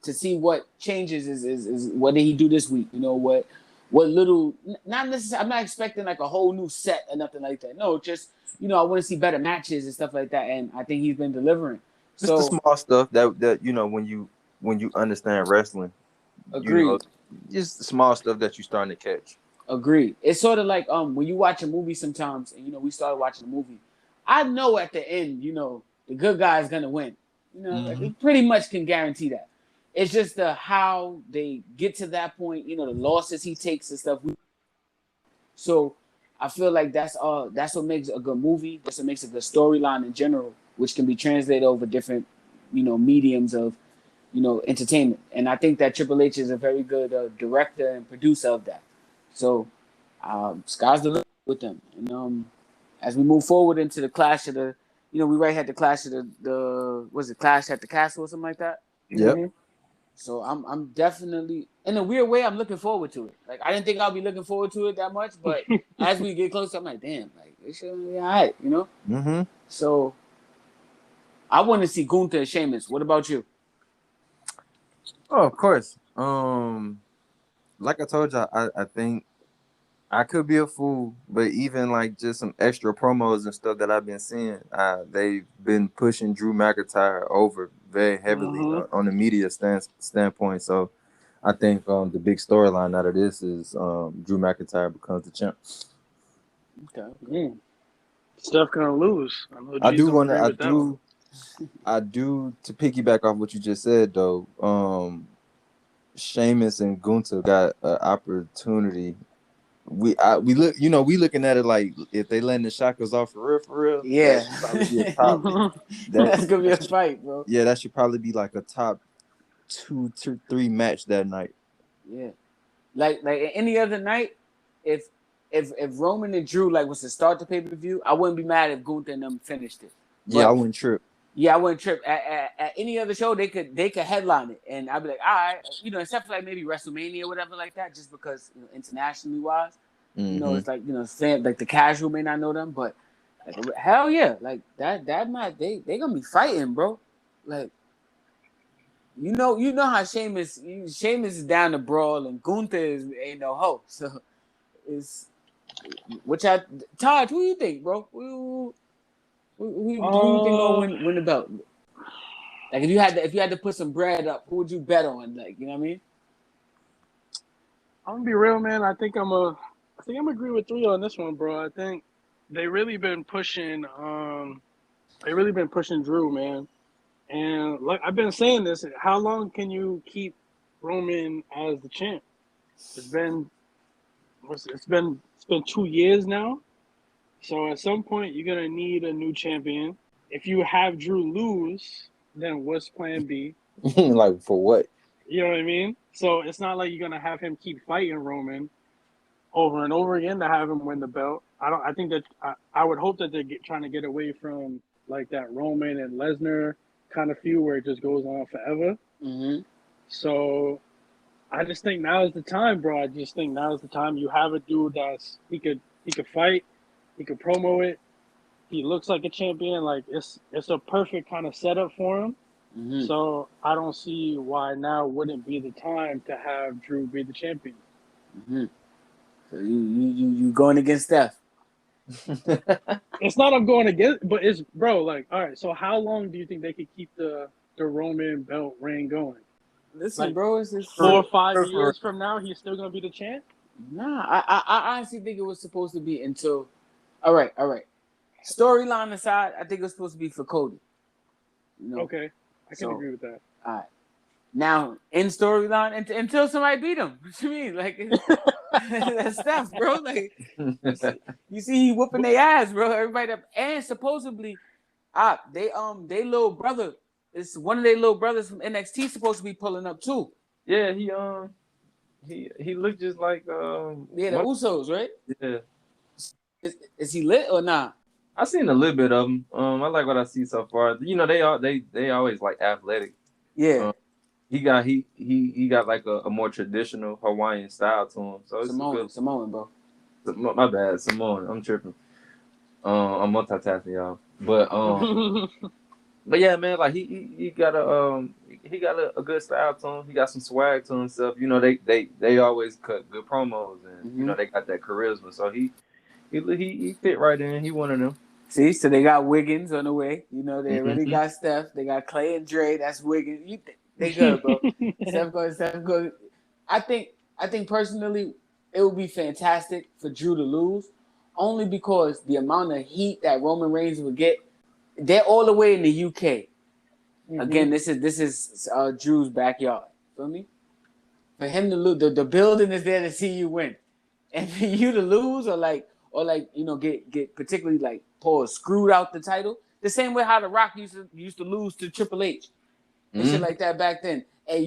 to see what changes is what did he do this week? What little, not necessarily, I'm not expecting like a whole new set or nothing like that. No, just, I want to see better matches and stuff like that. And I think he's been delivering. Just the small stuff that when you understand wrestling, agreed. Just the small stuff that you're starting to catch. Agreed. It's sort of like when you watch a movie sometimes, and we started watching a movie. I know at the end, the good guy is gonna win. Like we pretty much can guarantee that. It's just how they get to that point. The losses he takes and stuff. So I feel like that's what makes a good movie. That's what makes a good storyline in general, which can be translated over different, mediums of, entertainment. And I think that Triple H is a very good director and producer of that. So sky's the limit with them. And as we move forward into the clash of the, we right had the clash of the was it Clash at the Castle or something like that? Yep. So I'm definitely, in a weird way, I'm looking forward to it. Like I didn't think I'll be looking forward to it that much, but as we get closer, I'm like, damn, like it should be all right, So I want to see Gunther and Sheamus. What about you? Oh, of course. Like I told you, I think I could be a fool, but even like just some extra promos and stuff that I've been seeing, they've been pushing Drew McIntyre over very heavily on the media standpoint. So I think the big storyline out of this is Drew McIntyre becomes the champ. Okay. Steph gonna lose. I do to piggyback off what you just said though. Sheamus and Gunther got an opportunity. We looking at it like if they letting the Shockers off for real. Yeah, that should probably be a top. That's gonna be a fight, bro. Yeah, that should probably be like a top 2 to 3 match that night. Yeah, like any other night, if Roman and Drew was to start the pay-per-view, I wouldn't be mad if Gunther and them finished it. Yeah, I wouldn't trip. Yeah, I wouldn't trip. At any other show, they could headline it, and I'd be like, all right, except for like maybe WrestleMania or whatever like that, just because internationally wise, it's like fan, like the casual may not know them, but like hell yeah, like that might they gonna be fighting, bro. Like you know how Sheamus is down to brawl, and Gunther ain't no hoe, so it's Todd, who you think, bro? Who you think gonna win the belt? Like if you had to put some bread up, who would you bet on? Like, you know what I mean? I'm gonna be real, man. I think I'm agree with 3 on this one, bro. I think they really been pushing Drew, man. And like I've been saying this, how long can you keep Roman as the champ? It's been 2 years now. So at some point you're gonna need a new champion. If you have Drew lose, then what's plan B? Like for what? You know what I mean? So it's not like you're gonna have him keep fighting Roman over and over again to have him win the belt. I think that I would hope that they're trying to get away from like that Roman and Lesnar kind of feud where it just goes on forever. Mm-hmm. So I just think now is the time, bro. I just think now is the time. You have a dude he could fight, he could promo it. He looks like a champion. Like it's a perfect kind of setup for him. Mm-hmm. So I don't see why now wouldn't be the time to have Drew be the champion. Mm-hmm. So you going against Steph? It's not I'm going against, but it's bro. Like, all right. So how long do you think they could keep the Roman belt reign going? Listen, like, bro, it's just 4 or 5 years from now, he's still gonna be the champ. Nah, I honestly think it was supposed to be until. All right. Storyline aside, I think it was supposed to be for Cody. Okay, I can agree with that. All right. Now, in storyline, until somebody beat him. What you mean? Like, that's Steph, bro. Like, you see he whooping their ass, bro. Everybody up. And supposedly, they little brother, it's one of their little brothers from NXT supposed to be pulling up too. Yeah, he looked just like the Usos, right? Yeah. Is he lit or not? I seen a little bit of him. I like what I see so far. They always like athletic. Yeah. He got like a more traditional Hawaiian style to him. So it's Samoan, bro. My bad, Samoan. I'm tripping. I'm multitasking, y'all. But yeah, man, like he got a good style to him. He got some swag to himself. They always cut good promos, and they got that charisma. So he fit right in. He one of them. See, so they got Wiggins on the way. They already got Steph. They got Clay and Dre. That's Wiggins. They good, bro. Steph goes. I think personally, it would be fantastic for Drew to lose, only because the amount of heat that Roman Reigns would get. They're all the way in the UK. Mm-hmm. Again, this is Drew's backyard. Feel me? For him to lose, the building is there to see you win, and for you to lose or get particularly like screwed out the title. The same way how The Rock used to lose to Triple H and shit like that back then. And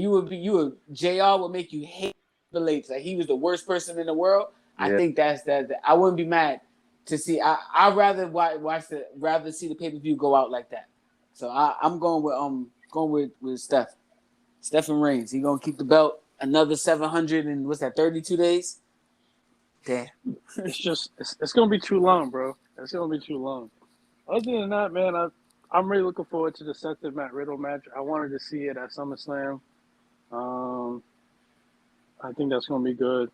JR would make you hate Triple H. Like he was the worst person in the world. Yeah. I think that's that. I wouldn't be mad to see. I'd rather rather see the pay-per-view go out like that. So I'm going with Steph. Stephen Reigns. He gonna keep the belt another 700 and 32 days. Damn. It's gonna be too long, bro. It's gonna be too long. Other than that, man, I'm really looking forward to the Seth and Matt Riddle match. I wanted to see it at SummerSlam. I think that's gonna be good.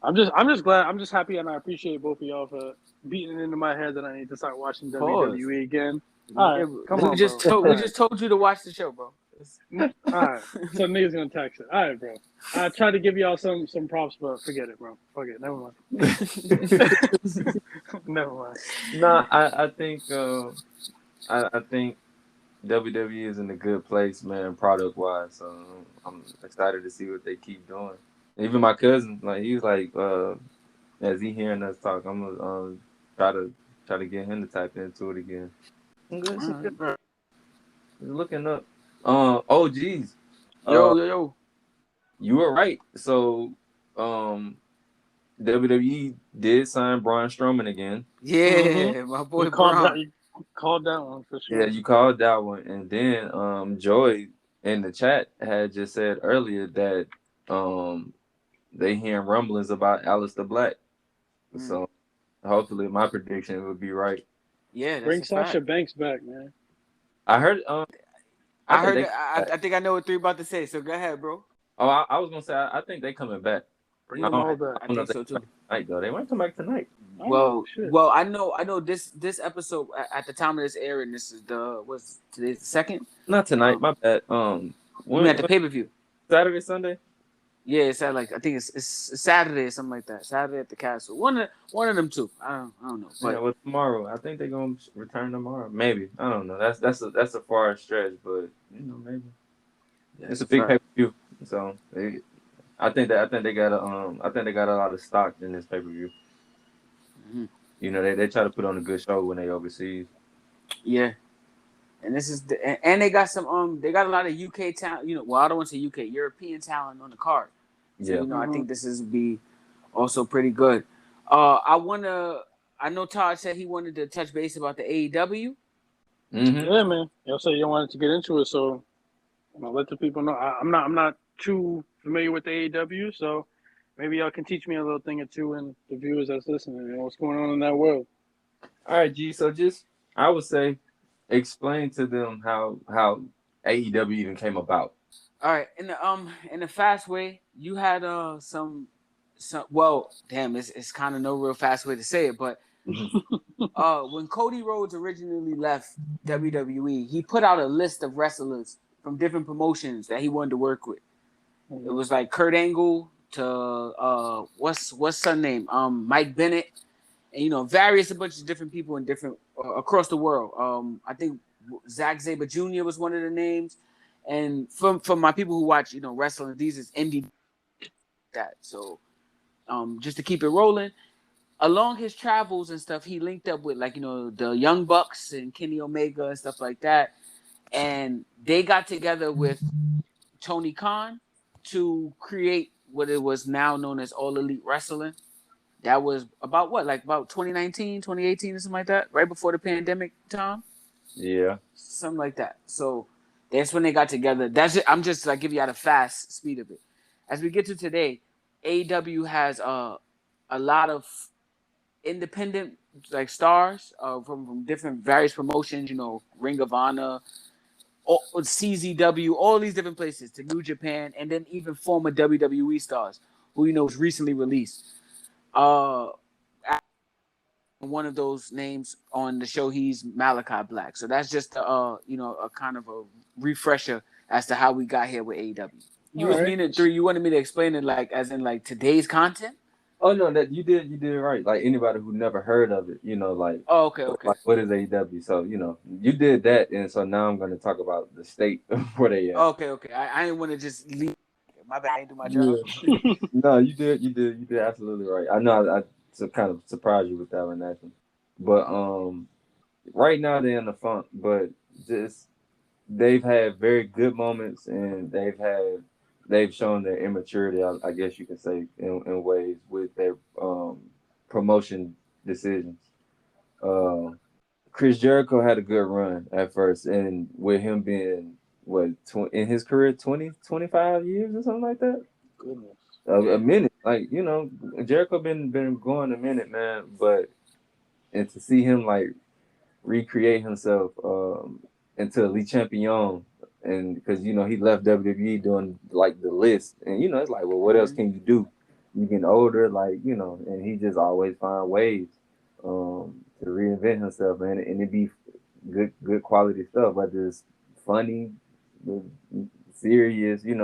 I'm just glad. I'm just happy, and I appreciate both of y'all for beating it into my head that I need to start watching WWE again. All right, come on, we just told you to watch the show, bro. All right, so niggas gonna text it. All right, bro. I tried to give y'all some props, but forget it, bro. Fuck it. Never mind. Never mind. No, I think I think WWE is in a good place, man, product wise. So I'm excited to see what they keep doing. Even my cousin, like he was like, as he hearing us talk, I'm gonna try to get him to type into it again. Right. Looking up. Oh geez. Yo. You were right. So, WWE did sign Braun Strowman again. Yeah, my boy Braun. Called that one for sure. Yeah, you called that one, and then Joy in the chat had just said earlier that they hearing rumblings about Alistair Black. So hopefully my prediction would be right. Yeah, that's Bring a Sasha fact. Banks back, man. I heard I I think heard. they I think I know what 3 about to say. So go ahead, bro. I was gonna say I think they coming back. Bring I them don't, all I back. I don't know think if they so come back too. tonight though. They might come back tonight. Oh Well, shit. well, I know. This episode at the time of this airing, this is what's today's the second. Not tonight, my bad. You mean at the pay per view? Saturday, Sunday? Yeah, it's at I think it's Saturday or something like that. Saturday at the castle. One of them two. I don't know. But Yeah, well, tomorrow. I think they're gonna return tomorrow. Maybe. I don't know. That's a far stretch, but maybe. It's a big pay per view. So I think they got a lot of stock in this pay per view. Mm-hmm. They try to put on a good show when they overseas. Yeah. And this is and they got they got a lot of UK talent. Well, I don't want to say UK, European talent on the card. So Yeah. I think this is be also pretty good. I know Todd said he wanted to touch base about the AEW. Mm-hmm. Yeah, man. Y'all say you wanted to get into it, so I'll let the people know. I'm not too familiar with the AEW, so maybe y'all can teach me a little thing or two, and the viewers that's listening, what's going on in that world. All right, G. So I would say, explain to them how AEW even came about. All right, in the fast way, you had some well, damn, it's kind of no real fast way to say it, but when Cody Rhodes originally left WWE, he put out a list of wrestlers from different promotions that he wanted to work with. It was like Kurt Angle to what's son name? Mike Bennett, and various a bunch of different people in different across the world. I think Zack Sabre Jr. was one of the names. And from my people who watch, wrestling, these is indie that. So just to keep it rolling, along his travels and stuff, he linked up with the Young Bucks and Kenny Omega and stuff like that. And they got together with Tony Khan to create what it was now known as All Elite Wrestling. That was about about 2019, 2018 or something like that, right before the pandemic time. Yeah. Something like that. So that's when they got together. That's it. I'm just give you out a fast speed of it. As we get to today, AEW has a lot of independent stars from different various promotions. Ring of Honor, CZW, all these different places to New Japan, and then even former WWE stars who was recently released. One of those names on the show, he's Malachi Black. So that's just a kind of a refresher as to how we got here with AEW. You was meaning 3. You wanted me to explain it as in today's content. Oh no, that you did right. Like anybody who never heard of it, Oh, okay. Like what is AEW? So you did that, and so now I'm going to talk about the state where they at. Okay. I didn't want to just leave. My bad. I didn't do my job. Yeah. No, you did absolutely right. I know I kind of surprised you with that one, actually. But right now they're in the funk, but they've had very good moments, and they've shown their immaturity, I guess you can say, in ways with their promotion decisions. Chris Jericho had a good run at first, and with him being in his career 25 years or something like that. Goodness. A minute, Jericho been going a minute, man. And to see him recreate himself into Elite Champion, and because he left WWE doing the list, and it's well, what else can you do? You getting older, and he just always find ways to reinvent himself, man, and it be good quality stuff, whether it's funny, serious, he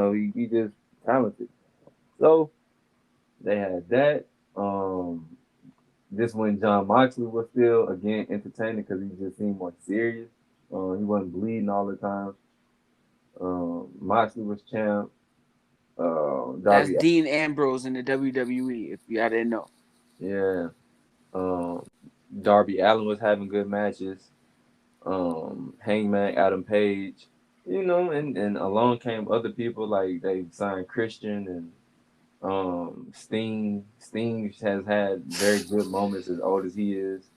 just talented. So they had that. This when John Moxley was still again entertaining because he just seemed more serious. He wasn't bleeding all the time. Moxley was champ. That's Dean Ambrose in the WWE. If you didn't know. Yeah. Darby Allin was having good matches. Hangman Adam Page. And along came other people they signed Christian and Sting has had very good moments as old as he is.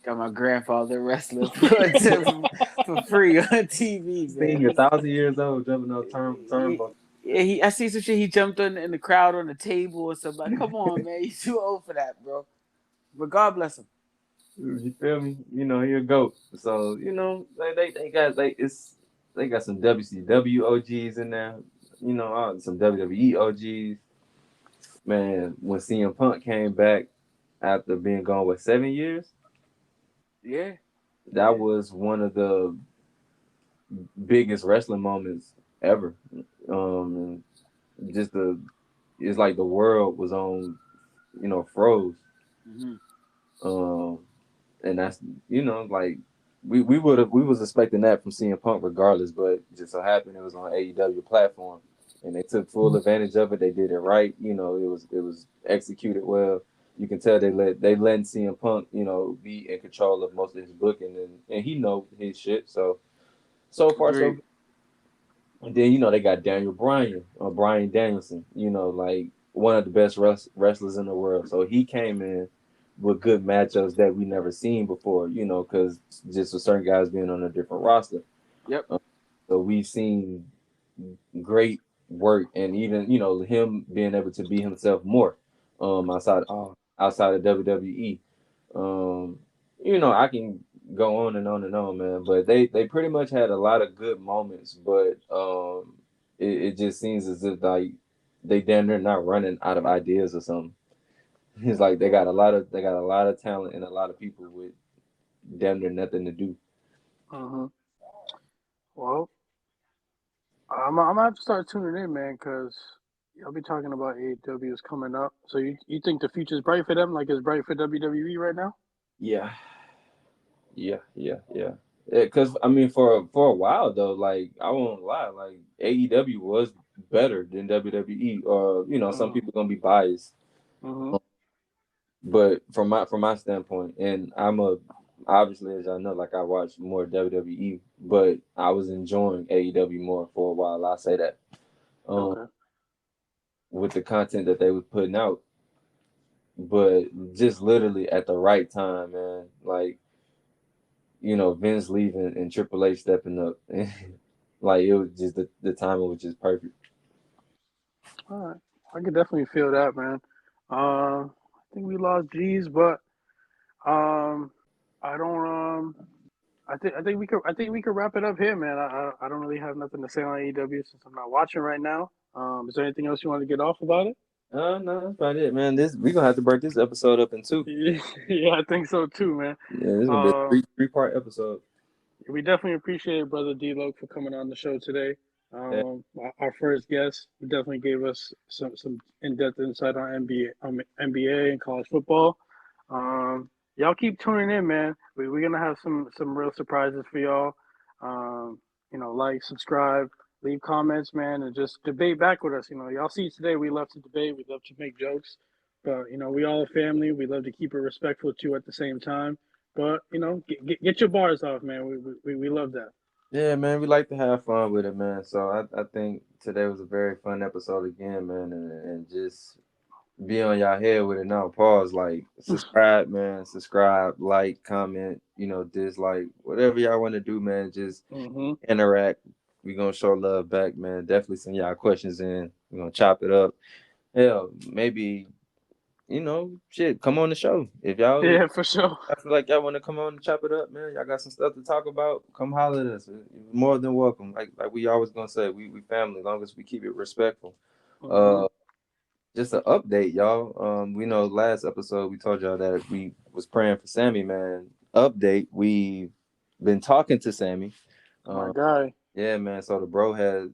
Got my grandfather wrestling for free on TV, Seeing man. 1,000 years old jumping on He, turnbuckle. I see some shit. He jumped in the crowd on the table or something. Like, come on, man, he's too old for that, bro. But God bless him. You feel me? You know, he a goat. So, you know, they got some WCW OGs in there. You know, some WWE OGs. Man, when CM Punk came back after being gone, 7 years? Yeah, That was one of the biggest wrestling moments ever. And just it's like the world was on, froze. hmm Um, and that's, like we was expecting that from CM Punk regardless, but just so happened it was on AEW platform, and they took full advantage of it. They did it right. It was executed well. You can tell they let CM Punk, be in control of most of his booking, and he know his shit. So far so agreed. good. And then they got Daniel Bryan or Bryan Danielson, like one of the best wrestlers in the world. So he came in with good matchups that we never seen before, because just with certain guys being on a different roster. Yep, Uh, so we've seen great work, and even him being able to be himself more, outside outside of WWE. Um, I can go on and on and on, man. But they pretty much had a lot of good moments, but it just seems as if like they damn near not running out of ideas or something. It's like they got a lot of talent and a lot of people with damn near nothing to do. Uh-huh. Well, I'm gonna have to start tuning in, man, because y'all be talking about AEW is coming up. So you think the future's bright for them, like it's bright for WWE right now? Yeah, yeah. Because I mean, for a while though, like I won't lie, like AEW was better than WWE. Or some Mm. people gonna be biased, Mm-hmm. but from my standpoint, and I'm a obviously as I know, like I watch more WWE, but I was enjoying AEW more for a while. I say that, um, Okay. with the content that they was putting out, but just literally at the right time, man. Like Vince leaving and Triple H stepping up. Like it was just the timing was just perfect. All right. I could definitely feel that, man. I think we lost G's, but um, I don't I think we could wrap it up here, man. I don't really have nothing to say on AEW since I'm not watching right now. Is there anything else you want to get off about it? No, that's about it, man. This we gonna have to break this episode up in two. Yeah, I think so too, man. Yeah, this gonna be a Um, three-part episode. we definitely appreciate Brother D Loc for coming on the show today. Yeah, Our first guest, he definitely gave us some in depth insight on NBA and college football. Y'all keep tuning in, man. We're gonna have some real surprises for y'all. Um, like, subscribe, leave comments, man, and just debate back with us. Y'all see today we love to debate, we love to make jokes, but we all a family. We love to keep it respectful too at the same time. But get your bars off, man. We love that. yeah, man. We like to have fun with it, man. So I think today was a very fun episode again, man, and just be on y'all head with it now. Pause, like subscribe, man. Subscribe, like, comment, dislike, whatever y'all want to do, man. Just Hmm. interact. We gonna show love back, man. Definitely send y'all questions in. We're gonna chop it up. Hell, maybe shit. Come on the show if y'all. Yeah, for sure. I feel like y'all want to come on and chop it up, man. Y'all got some stuff to talk about. Come holler at us. You're more than welcome. Like we always gonna say, we family. As long as we keep it respectful. Hmm. Uh, just an update, y'all. We know last episode we told y'all that we was praying for Sammy, man. Update, we been talking to Sammy. My Um, guy. yeah, man. So the bro had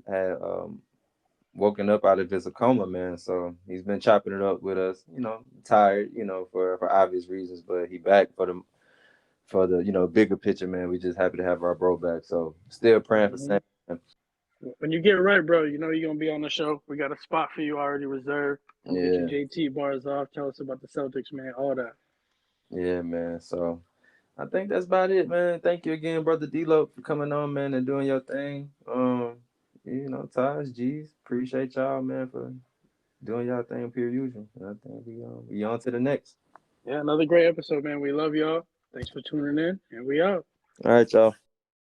woken up out of his coma, man. So he's been chopping it up with us. Tired, for obvious reasons, but he back for the bigger picture, man. We just happy to have our bro back. So still praying for Hmm. Sammy. When you get right, bro, you're gonna be on the show. We got a spot for you already reserved. We'll get your Yeah, JT bars off. Tell us about the Celtics, man. All that. yeah, man. So I think that's about it, man. Thank you again, brother D Loc, for coming on, man, and doing your thing. Taj, G's, appreciate y'all, man, for doing y'all thing per usual. And I think we on to the next. Yeah, another great episode, man. We love y'all. Thanks for tuning in, and we out. All right, y'all.